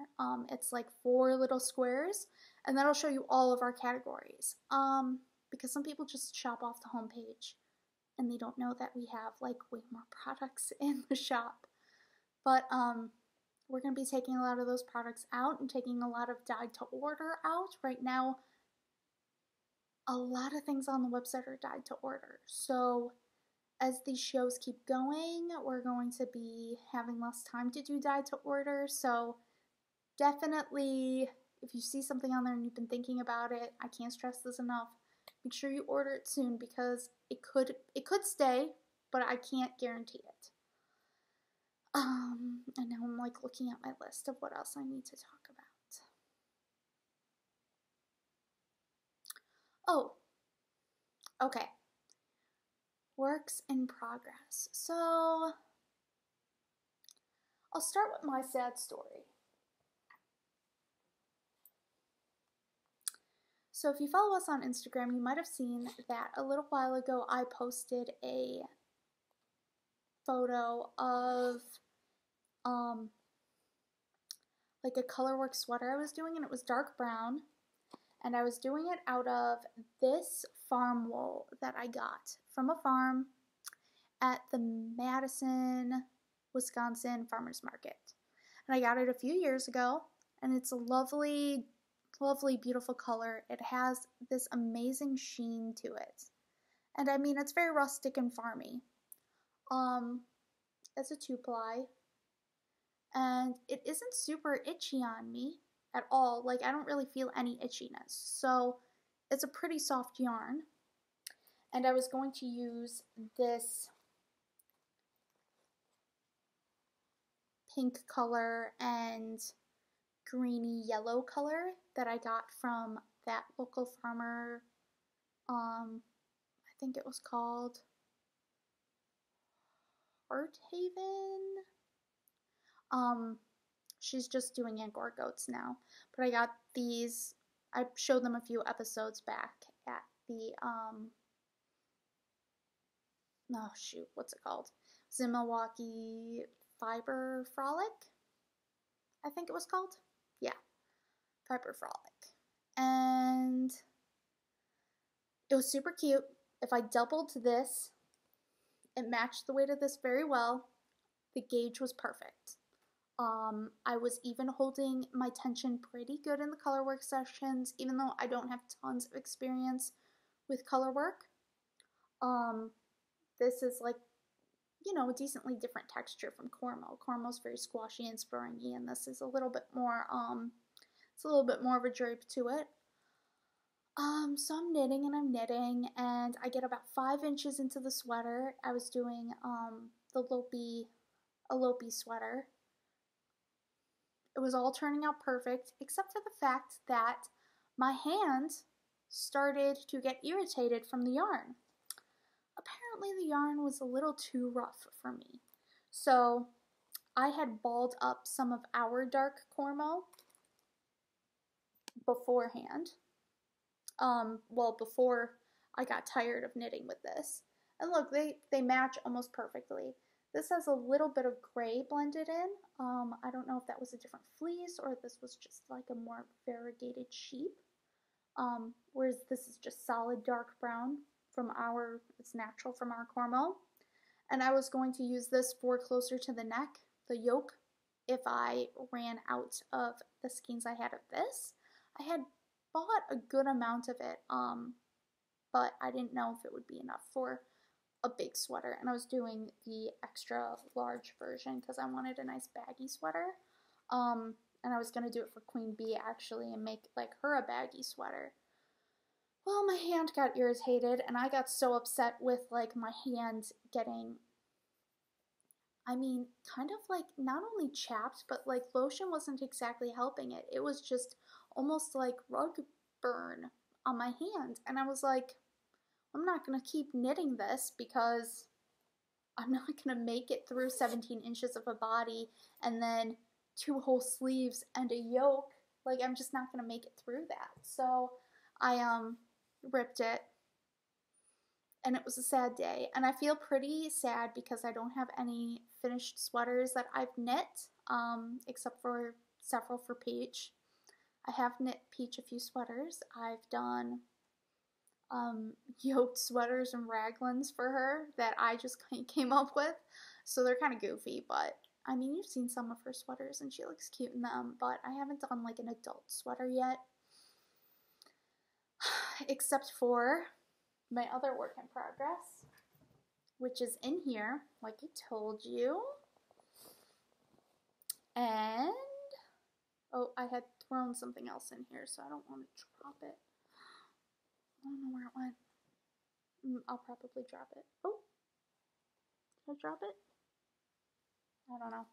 It's like 4 little squares, and that'll show you all of our categories. Because some people just shop off the homepage and they don't know that we have like way more products in the shop. But we're going to be taking a lot of those products out and taking a lot of dyed to order out. Right now, a lot of things on the website are dyed to order. So as these shows keep going, we're going to be having less time to do dyed to order. So definitely, if you see something on there and you've been thinking about it, I can't stress this enough. Make sure you order it soon, because it could stay, but I can't guarantee it. And now I'm like looking at my list of what else I need to talk about. Oh, okay. Works in progress. So I'll start with my sad story. So if you follow us on Instagram, you might have seen that a little while ago I posted a photo of like a colorwork sweater I was doing, and it was dark brown, and I was doing it out of this farm wool that I got from a farm at the Madison, Wisconsin farmers market. And I got it a few years ago, and it's a lovely, lovely, beautiful color. It has this amazing sheen to it. And I mean, it's very rustic and farmy. It's a 2-ply. And it isn't super itchy on me at all. Like, I don't really feel any itchiness. So it's a pretty soft yarn. And I was going to use this pink color and greeny yellow color that I got from that local farmer. I think it was called Heart Haven. She's just doing Angora goats now. But I got these, I showed them a few episodes back at the, oh shoot, what's it called? It's in Milwaukee Fiber Frolic, I think it was called. Yeah, Fiber Frolic. And it was super cute. If I doubled this, it matched the weight of this very well. The gauge was perfect. I was even holding my tension pretty good in the color work sessions, even though I don't have tons of experience with color work. This is like, you know, a decently different texture from Cormo. Cormo's very squashy and springy, and this is a little bit more, it's a little bit more of a drape to it. So I'm knitting and I'm knitting, and I get about 5 inches into the sweater. I was doing a Lopey sweater. It was all turning out perfect, except for the fact that my hand started to get irritated from the yarn. Apparently the yarn was a little too rough for me. So I had balled up some of our dark cormo beforehand. Well, before I got tired of knitting with this. And look, they match almost perfectly. This has a little bit of gray blended in. I don't know if that was a different fleece or if this was just like a more variegated sheep. Whereas this is just solid dark brown from it's natural from our cormo. And I was going to use this for closer to the neck, the yoke, if I ran out of the skeins I had of this. I had bought a good amount of it, but I didn't know if it would be enough for a big sweater, and I was doing the extra large version because I wanted a nice baggy sweater, and I was going to do it for Queen Bee actually and make like her a baggy sweater. Well, my hand got irritated, and I got so upset with like my hand getting, I mean, kind of like not only chapped, but like lotion wasn't exactly helping it. It was just almost like rug burn on my hand, and I was like, I'm not going to keep knitting this because I'm not going to make it through 17 inches of a body and then 2 whole sleeves and a yoke. Like, I'm just not going to make it through that. So I ripped it, and it was a sad day. And I feel pretty sad because I don't have any finished sweaters that I've knit, except for several for Peach. I have knit Peach a few sweaters. I've done yoked sweaters and raglans for her that I just came up with. So they're kind of goofy, but I mean, you've seen some of her sweaters and she looks cute in them, but I haven't done like an adult sweater yet. Except for my other work in progress, which is in here, like I told you. And, oh, I had thrown something else in here, so I don't want to drop it. I don't know where it went. I'll probably drop it. Oh, did I drop it? I don't know.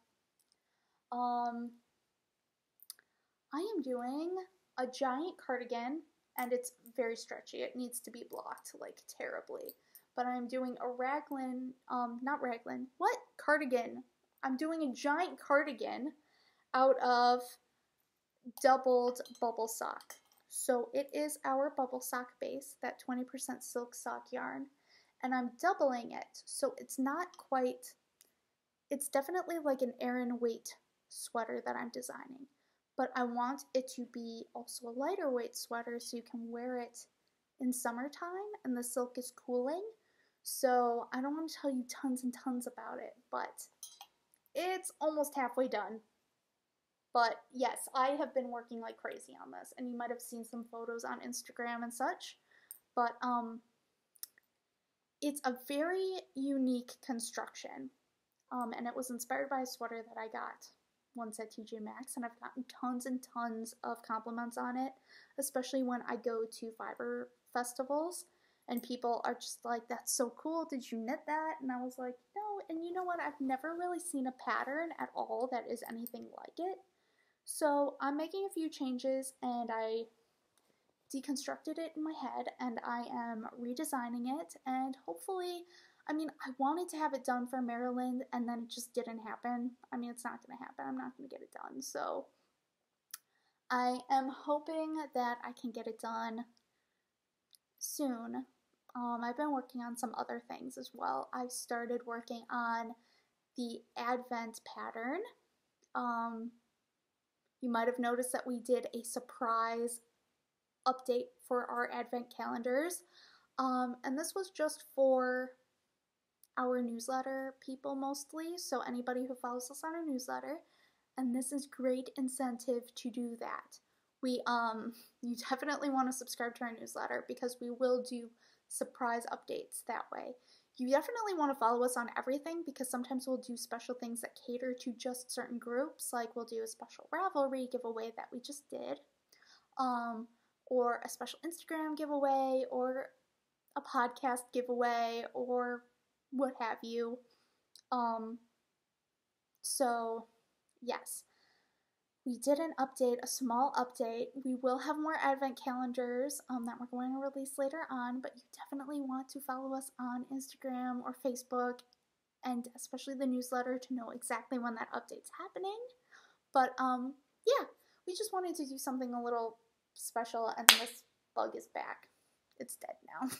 I am doing a giant cardigan, and it's very stretchy. It needs to be blocked, like, terribly. But I'm doing a raglan, not raglan, what? Cardigan. I'm doing a giant cardigan out of doubled bubble sock. So it is our bubble sock base, that 20% silk sock yarn, and I'm doubling it. So it's not quite, it's definitely like an Aran weight sweater that I'm designing, but I want it to be also a lighter weight sweater so you can wear it in summertime and the silk is cooling. So I don't want to tell you tons and tons about it, but it's almost halfway done. But yes, I have been working like crazy on this, and you might have seen some photos on Instagram and such, but it's a very unique construction, and it was inspired by a sweater that I got once at TJ Maxx, and I've gotten tons and tons of compliments on it, especially when I go to fiber festivals, and people are just like, that's so cool, did you knit that? And I was like, no, and you know what, I've never really seen a pattern at all that is anything like it. So I'm making a few changes, and I deconstructed it in my head, and I am redesigning it, and hopefully, I mean, I wanted to have it done for Maryland, and then it just didn't happen. I mean, it's not going to happen. I'm not going to get it done. So I am hoping that I can get it done soon. I've been working on some other things as well. I've started working on the Advent pattern. You might have noticed that we did a surprise update for our Advent calendars, and this was just for our newsletter people mostly, so anybody who follows us on our newsletter, and this is great incentive to do that. You definitely want to subscribe to our newsletter because we will do surprise updates that way. You definitely want to follow us on everything because sometimes we'll do special things that cater to just certain groups, like we'll do a special Ravelry giveaway that we just did, or a special Instagram giveaway, or a podcast giveaway, or what have you. So yes, we did an update, a small update. We will have more advent calendars that we're going to release later on, but you definitely want to follow us on Instagram or Facebook, and especially the newsletter, to know exactly when that update's happening. But yeah, we just wanted to do something a little special, and this bug is back. It's dead now.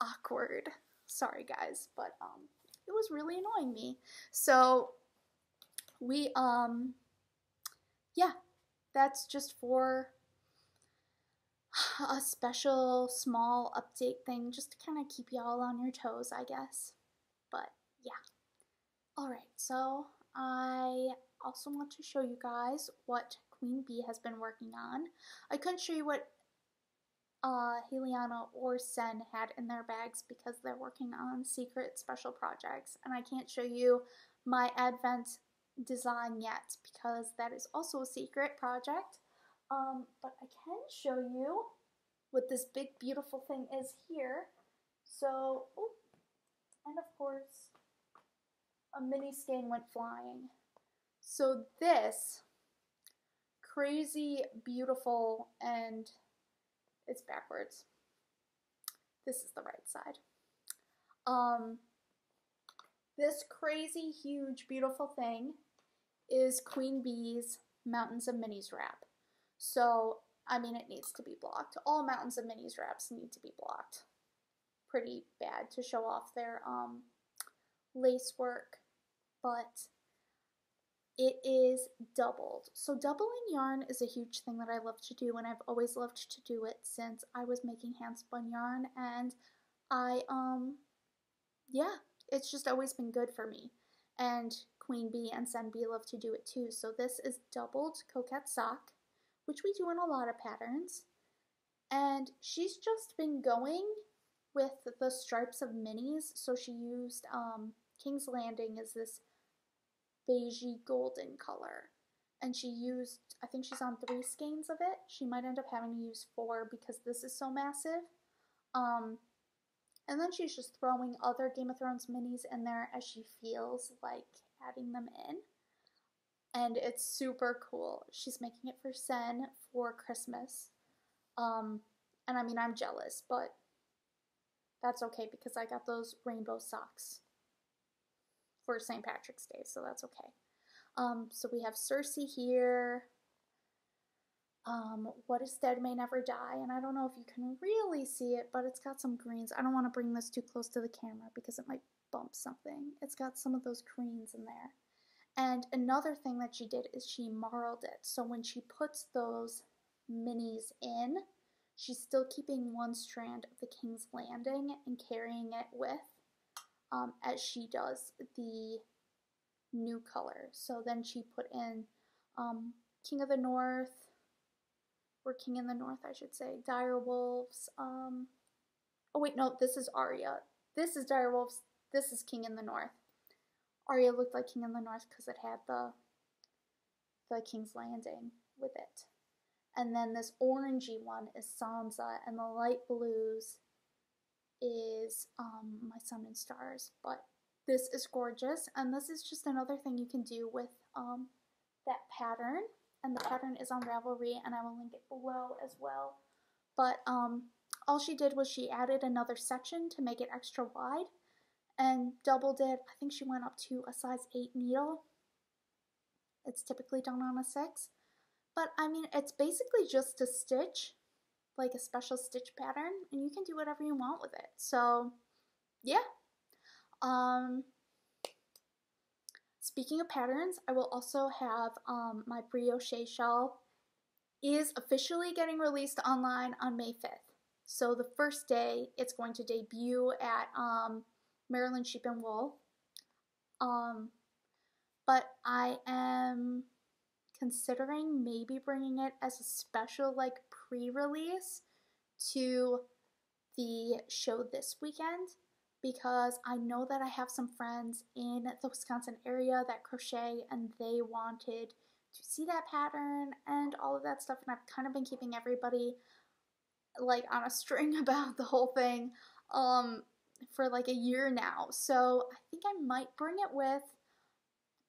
Awkward. Sorry guys, but it was really annoying me. So we yeah, that's just for a special small update thing, just to kind of keep y'all on your toes, I guess. But yeah. Alright, so I also want to show you guys what Queen Bee has been working on. I couldn't show you what Heliana or Sen had in their bags because they're working on secret special projects, and I can't show you my advent design yet because that is also a secret project. But I can show you what this big beautiful thing is here. So, oh, and of course, a mini skein went flying. So this crazy beautiful, and it's backwards. This is the right side. This crazy huge beautiful thing is Queen Bee's Mountains of Minis wrap. So, I mean, it needs to be blocked. All Mountains of Minis wraps need to be blocked. Pretty bad to show off their lace work, but it is doubled. So doubling yarn is a huge thing that I love to do, and I've always loved to do it since I was making hand spun yarn, and yeah, it's just always been good for me. And Queen Bee and Sen Bee love to do it too. So this is doubled coquette sock, which we do in a lot of patterns. And she's just been going with the stripes of minis. So she used King's Landing is this beigey golden color. And she used, I think she's on 3 skeins of it. She might end up having to use 4 because this is so massive. And then she's just throwing other Game of Thrones minis in there as she feels like adding them in. And it's super cool. She's making it for Sen for Christmas. And I mean, I'm jealous, but that's okay because I got those rainbow socks for St. Patrick's Day, so that's okay. So we have Cersei here. What is Dead May Never Die, and I don't know if you can really see it, but it's got some greens. I don't want to bring this too close to the camera because it might bump something. It's got some of those greens in there. And another thing that she did is she marled it. So when she puts those minis in, she's still keeping one strand of the King's Landing and carrying it with as she does the new color. So then she put in King of the North, or King in the North, I should say, Dire Wolves. Oh wait, no, this is Arya. This is Dire Wolves. This is King in the North. Arya looked like King in the North because it had the King's Landing with it. And then this orangey one is Sansa, and the light blues is My Sun and Stars. But this is gorgeous, and this is just another thing you can do with that pattern. And the pattern is on Ravelry, and I will link it below as well. But all she did was she added another section to make it extra wide and doubled it. I think she went up to a size 8 needle. It's typically done on a 6. But I mean, it's basically just a stitch, like a special stitch pattern, and you can do whatever you want with it. So, yeah. Speaking of patterns, I will also have my brioche shawl is officially getting released online on May 5th. So the first day it's going to debut at Maryland Sheep and Wool. But I am considering maybe bringing it as a special like pre-release to the show this weekend, because I know that I have some friends in the Wisconsin area that crochet, and they wanted do you see that pattern and all of that stuff? And I've kind of been keeping everybody like on a string about the whole thing for like a year now. So I think I might bring it with,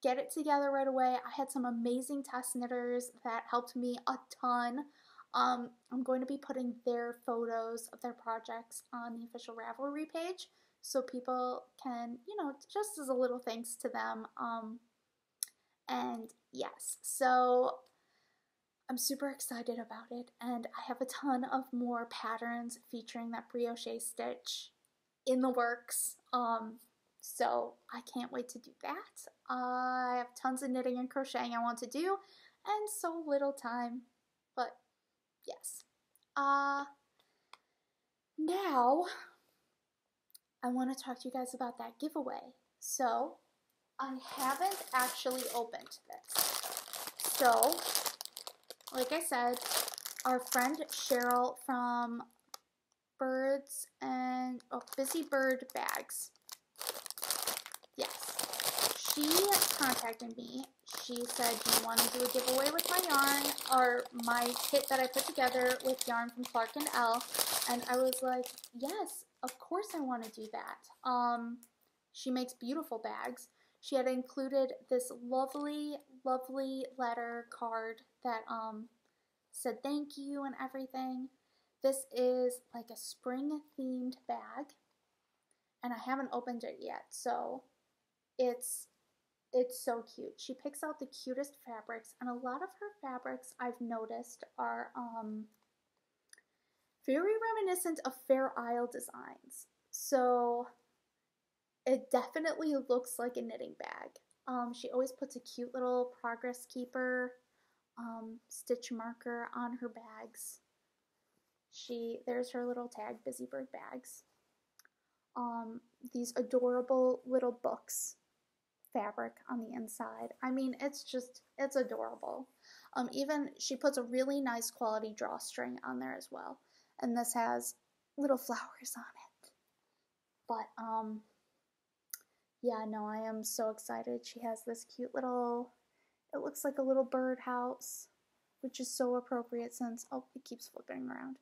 get it together right away. I had some amazing test knitters that helped me a ton. I'm going to be putting their photos of their projects on the official Ravelry page so people can, you know, just as a little thanks to them. And yes, so I'm super excited about it, and I have a ton of more patterns featuring that brioche stitch in the works. So I can't wait to do that. I have tons of knitting and crocheting I want to do, and so little time, but yes. Now I want to talk to you guys about that giveaway. So I haven't actually opened this. So, like I said, our friend Cheryl from Birds and Busy Bird Bags. Yes. She contacted me. She said, "Do you want to do a giveaway with my yarn or my kit that I put together with yarn from Clark and L?" And I was like, "Yes, of course I want to do that." She makes beautiful bags. She had included this lovely, lovely letter card that said thank you and everything. This is like a spring themed bag, and I haven't opened it yet, so it's so cute. She picks out the cutest fabrics, and a lot of her fabrics I've noticed are very reminiscent of Fair Isle designs. So it definitely looks like a knitting bag. She always puts a cute little progress keeper stitch marker on her bags. There's her little tag, Busy Bird Bags. These adorable little books fabric on the inside. I mean, it's adorable. Even she puts a really nice quality drawstring on there as well. And this has little flowers on it. But, yeah, no, I am so excited. She has this cute little, it looks like a little birdhouse, which is so appropriate since, oh, it keeps flipping around.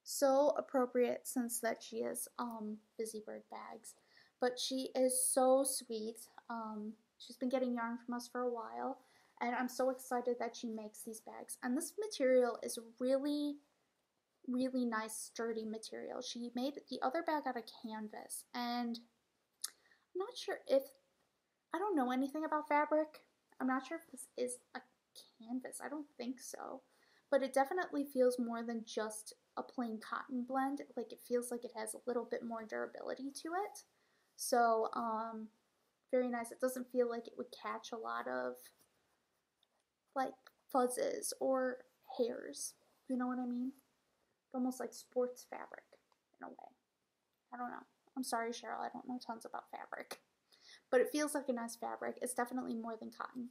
So appropriate since that she is, Busy Bird Bags. But she is so sweet. She's been getting yarn from us for a while, and I'm so excited that she makes these bags. And this material is really, really nice, sturdy material. She made the other bag out of canvas, and I'm not sure if, I don't know anything about fabric. I'm not sure if this is a canvas. I don't think so. But it definitely feels more than just a plain cotton blend. Like, it feels like it has a little bit more durability to it. So, very nice. It doesn't feel like it would catch a lot of, like, fuzzes or hairs. You know what I mean? Almost like sports fabric, in a way. I don't know. I'm sorry, Cheryl. I don't know tons about fabric. But it feels like a nice fabric. It's definitely more than cotton.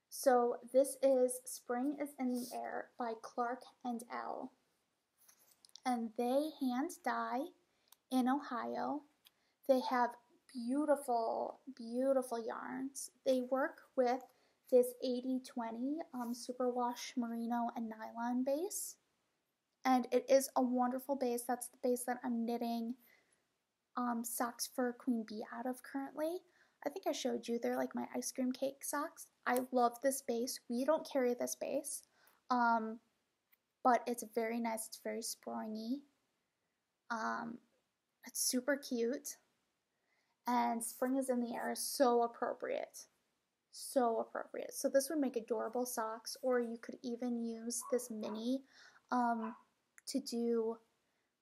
So this is Spring is in the Air by Clark and L. And they hand dye in Ohio. They have beautiful, beautiful yarns. They work with this 80/20 superwash merino and nylon base. And it is a wonderful base. That's the base that I'm knitting socks for Queen Bee out of currently. I think I showed you, they're like my ice cream cake socks. I love this base. We don't carry this base, but it's very nice. It's very springy. It's super cute, and Spring is in the Air is so appropriate. So appropriate. So this would make adorable socks, or you could even use this mini to do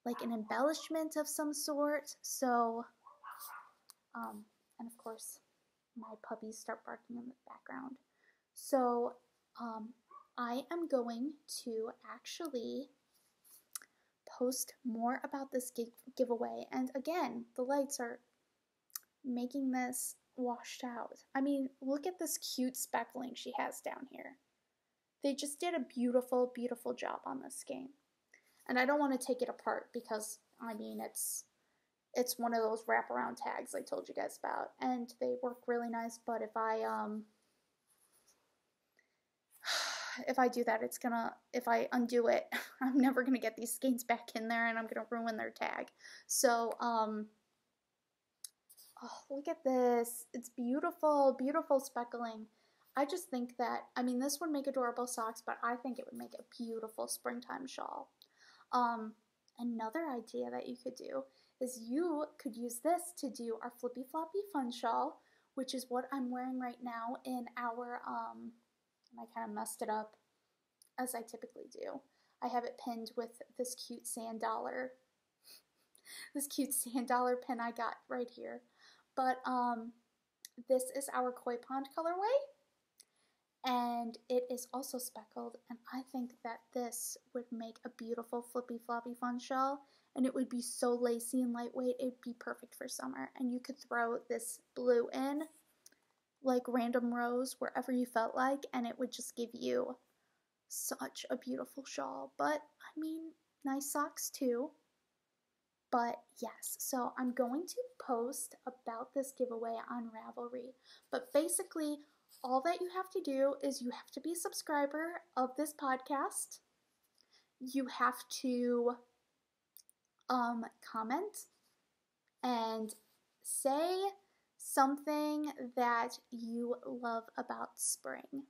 like an embellishment of some sort. So, and of course, my puppies start barking in the background. So, I am going to actually post more about this giveaway. And again, the lights are making this washed out. I mean, look at this cute speckling she has down here. They just did a beautiful, beautiful job on this skein. And I don't want to take it apart because, I mean, it's one of those wraparound tags I told you guys about. And they work really nice, but if I if I do that, it's gonna, if I undo it, I'm never gonna get these skeins back in there and I'm gonna ruin their tag. So, oh, look at this. It's beautiful, beautiful speckling. I just think that, I mean, this would make adorable socks, but I think it would make a beautiful springtime shawl. Another idea that you could do is you could use this to do our flippy floppy fun shawl, which is what I'm wearing right now in our, and I kind of messed it up as I typically do. I have it pinned with this cute sand dollar, this cute sand dollar pin I got right here. But this is our koi pond colorway, and it is also speckled, and I think that this would make a beautiful flippy floppy fun shawl, and it would be so lacy and lightweight. It would be perfect for summer, and you could throw this blue in like random rows wherever you felt like, and it would just give you such a beautiful shawl. But I mean, nice socks too. But yes, so I'm going to post about this giveaway on Ravelry, but basically all that you have to do is you have to be a subscriber of this podcast. You have to comment and say something that you love about spring.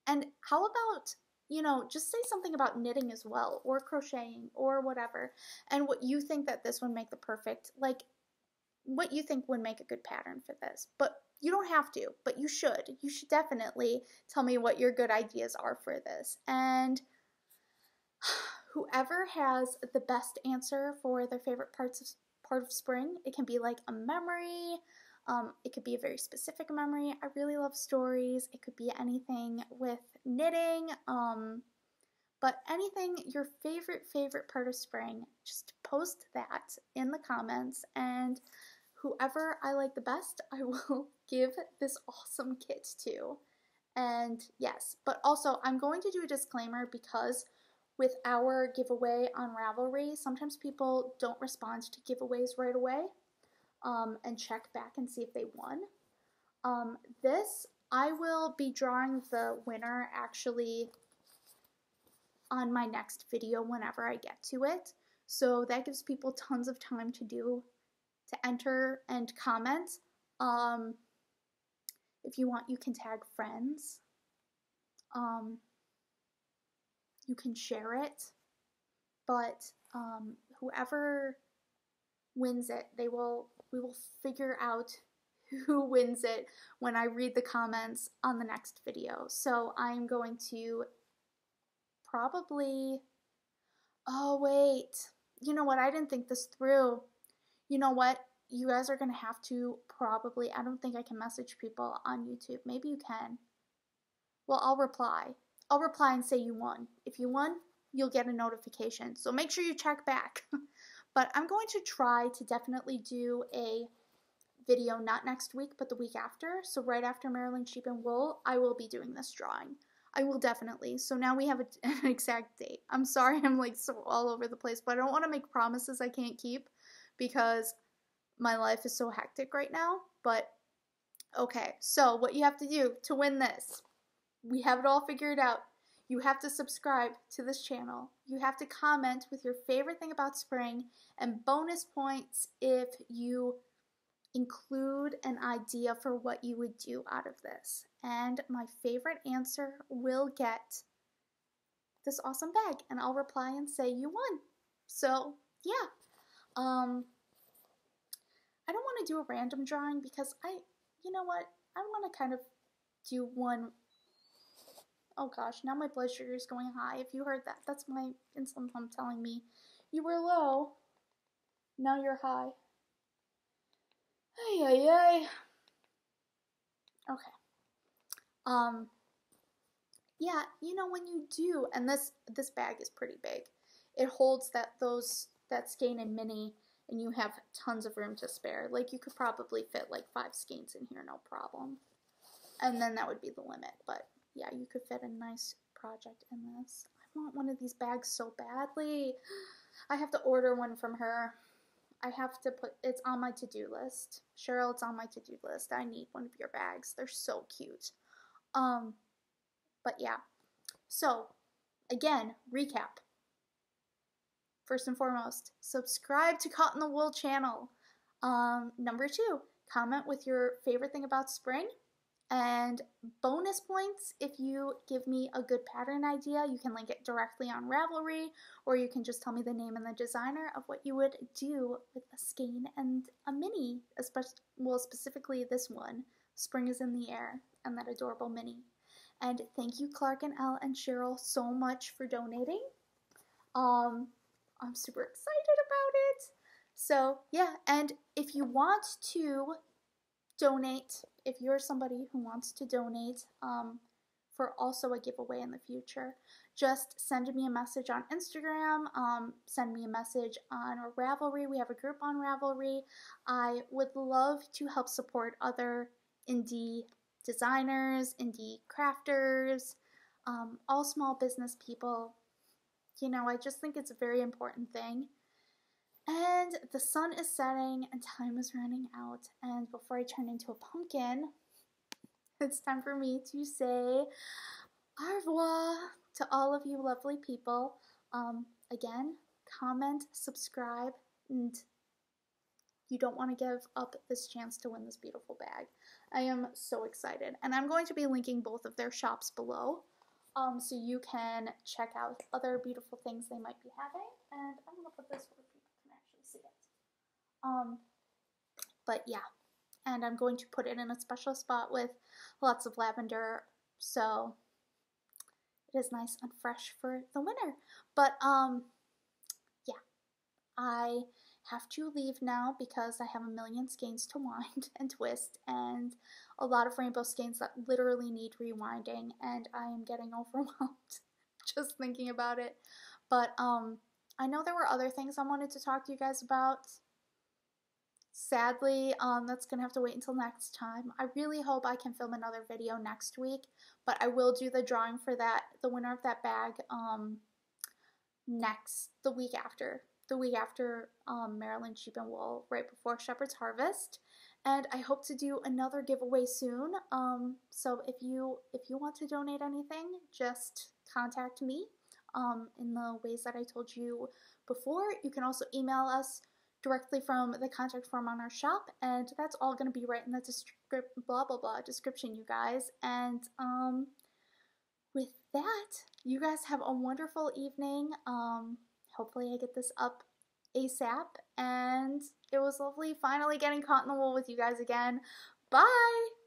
And how about, you know, just say something about knitting as well, or crocheting, or whatever, and what you think that this would make the perfect, like, what you think would make a good pattern for this. But you don't have to, but you should. You should definitely tell me what your good ideas are for this. And whoever has the best answer for their favorite part of spring, it can be like a memory, it could be a very specific memory. I really love stories. It could be anything with knitting, but anything, your favorite part of spring, just post that in the comments, and whoever I like the best, I will give this awesome kit to. And yes, but also I'm going to do a disclaimer, because with our giveaway on Ravelry, sometimes people don't respond to giveaways right away and check back and see if they won. This, I will be drawing the winner actually on my next video whenever I get to it. So that gives people tons of time to enter and comment. If you want, you can tag friends. You can share it. But whoever wins it, we will figure out who wins it when I read the comments on the next video. So I'm going to probably, oh wait, you know what, I didn't think this through. You know what, you guys are gonna have to probably, I don't think I can message people on YouTube. Maybe you can. Well, I'll reply and say you won. If you won, you'll get a notification, so make sure you check back. But I'm going to try to definitely do a video not next week, but the week after. So right after Maryland Sheep and Wool, I will be doing this drawing. I will definitely. So now we have an exact date. I'm sorry I'm like so all over the place, but I don't want to make promises I can't keep because my life is so hectic right now. But okay, so what you have to do to win this, we have it all figured out. You have to subscribe to this channel. You have to comment with your favorite thing about spring, and bonus points if you include an idea for what you would do out of this. And my favorite answer will get this awesome bag, and I'll reply and say you won. So yeah, I don't want to do a random drawing because you know what, I want to kind of do one. Oh gosh, now my blood sugar is going high. If you heard that, that's my insulin pump telling me you were low, now you're high. Ay, ay, ay. Okay. Yeah, you know, when you do, and this bag is pretty big. It holds that skein and mini, and you have tons of room to spare. Like, you could probably fit like 5 skeins in here, no problem. And then that would be the limit, but yeah, you could fit a nice project in this. I want one of these bags so badly. I have to order one from her. I have to it's on my to-do list. Cheryl, it's on my to-do list. I need one of your bags. They're so cute. But yeah. So, again, recap. First and foremost, subscribe to Cotton the Wool channel. Number 2, comment with your favorite thing about spring. And bonus points if you give me a good pattern idea. You can link it directly on Ravelry, or you can just tell me the name and the designer of what you would do with a skein and a mini, specifically this one, Spring is in the Air, and that adorable mini. And thank you, Clark and Elle and Cheryl, so much for donating. I'm super excited about it. So yeah, and if you want to donate, if you're somebody who wants to donate for also a giveaway in the future, just send me a message on Instagram, send me a message on Ravelry. We have a group on Ravelry. I would love to help support other indie designers, indie crafters, all small business people. You know, I just think it's a very important thing. And the sun is setting and time is running out. And before I turn into a pumpkin, it's time for me to say au revoir to all of you lovely people. Again, comment, subscribe, and you don't want to give up this chance to win this beautiful bag. I am so excited. And I'm going to be linking both of their shops below, so you can check out other beautiful things they might be having. And I'm going to put this where people can actually see it. But yeah, and I'm going to put it in a special spot with lots of lavender, so it is nice and fresh for the winter. But yeah, I have to leave now because I have a million skeins to wind and twist, and a lot of rainbow skeins that literally need rewinding, and I am getting overwhelmed just thinking about it. But I know there were other things I wanted to talk to you guys about. Sadly, that's gonna have to wait until next time. I really hope I can film another video next week, but I will do the drawing for that, the winner of that bag, the week after Maryland Sheep and Wool, right before Shepherd's Harvest. And I hope to do another giveaway soon. So if you want to donate anything, just contact me in the ways that I told you before. You can also email us directly from the contact form on our shop, and that's all going to be right in the description, you guys. And with that, you guys have a wonderful evening. Hopefully I get this up ASAP, and it was lovely finally getting caught in the wool with you guys again. Bye!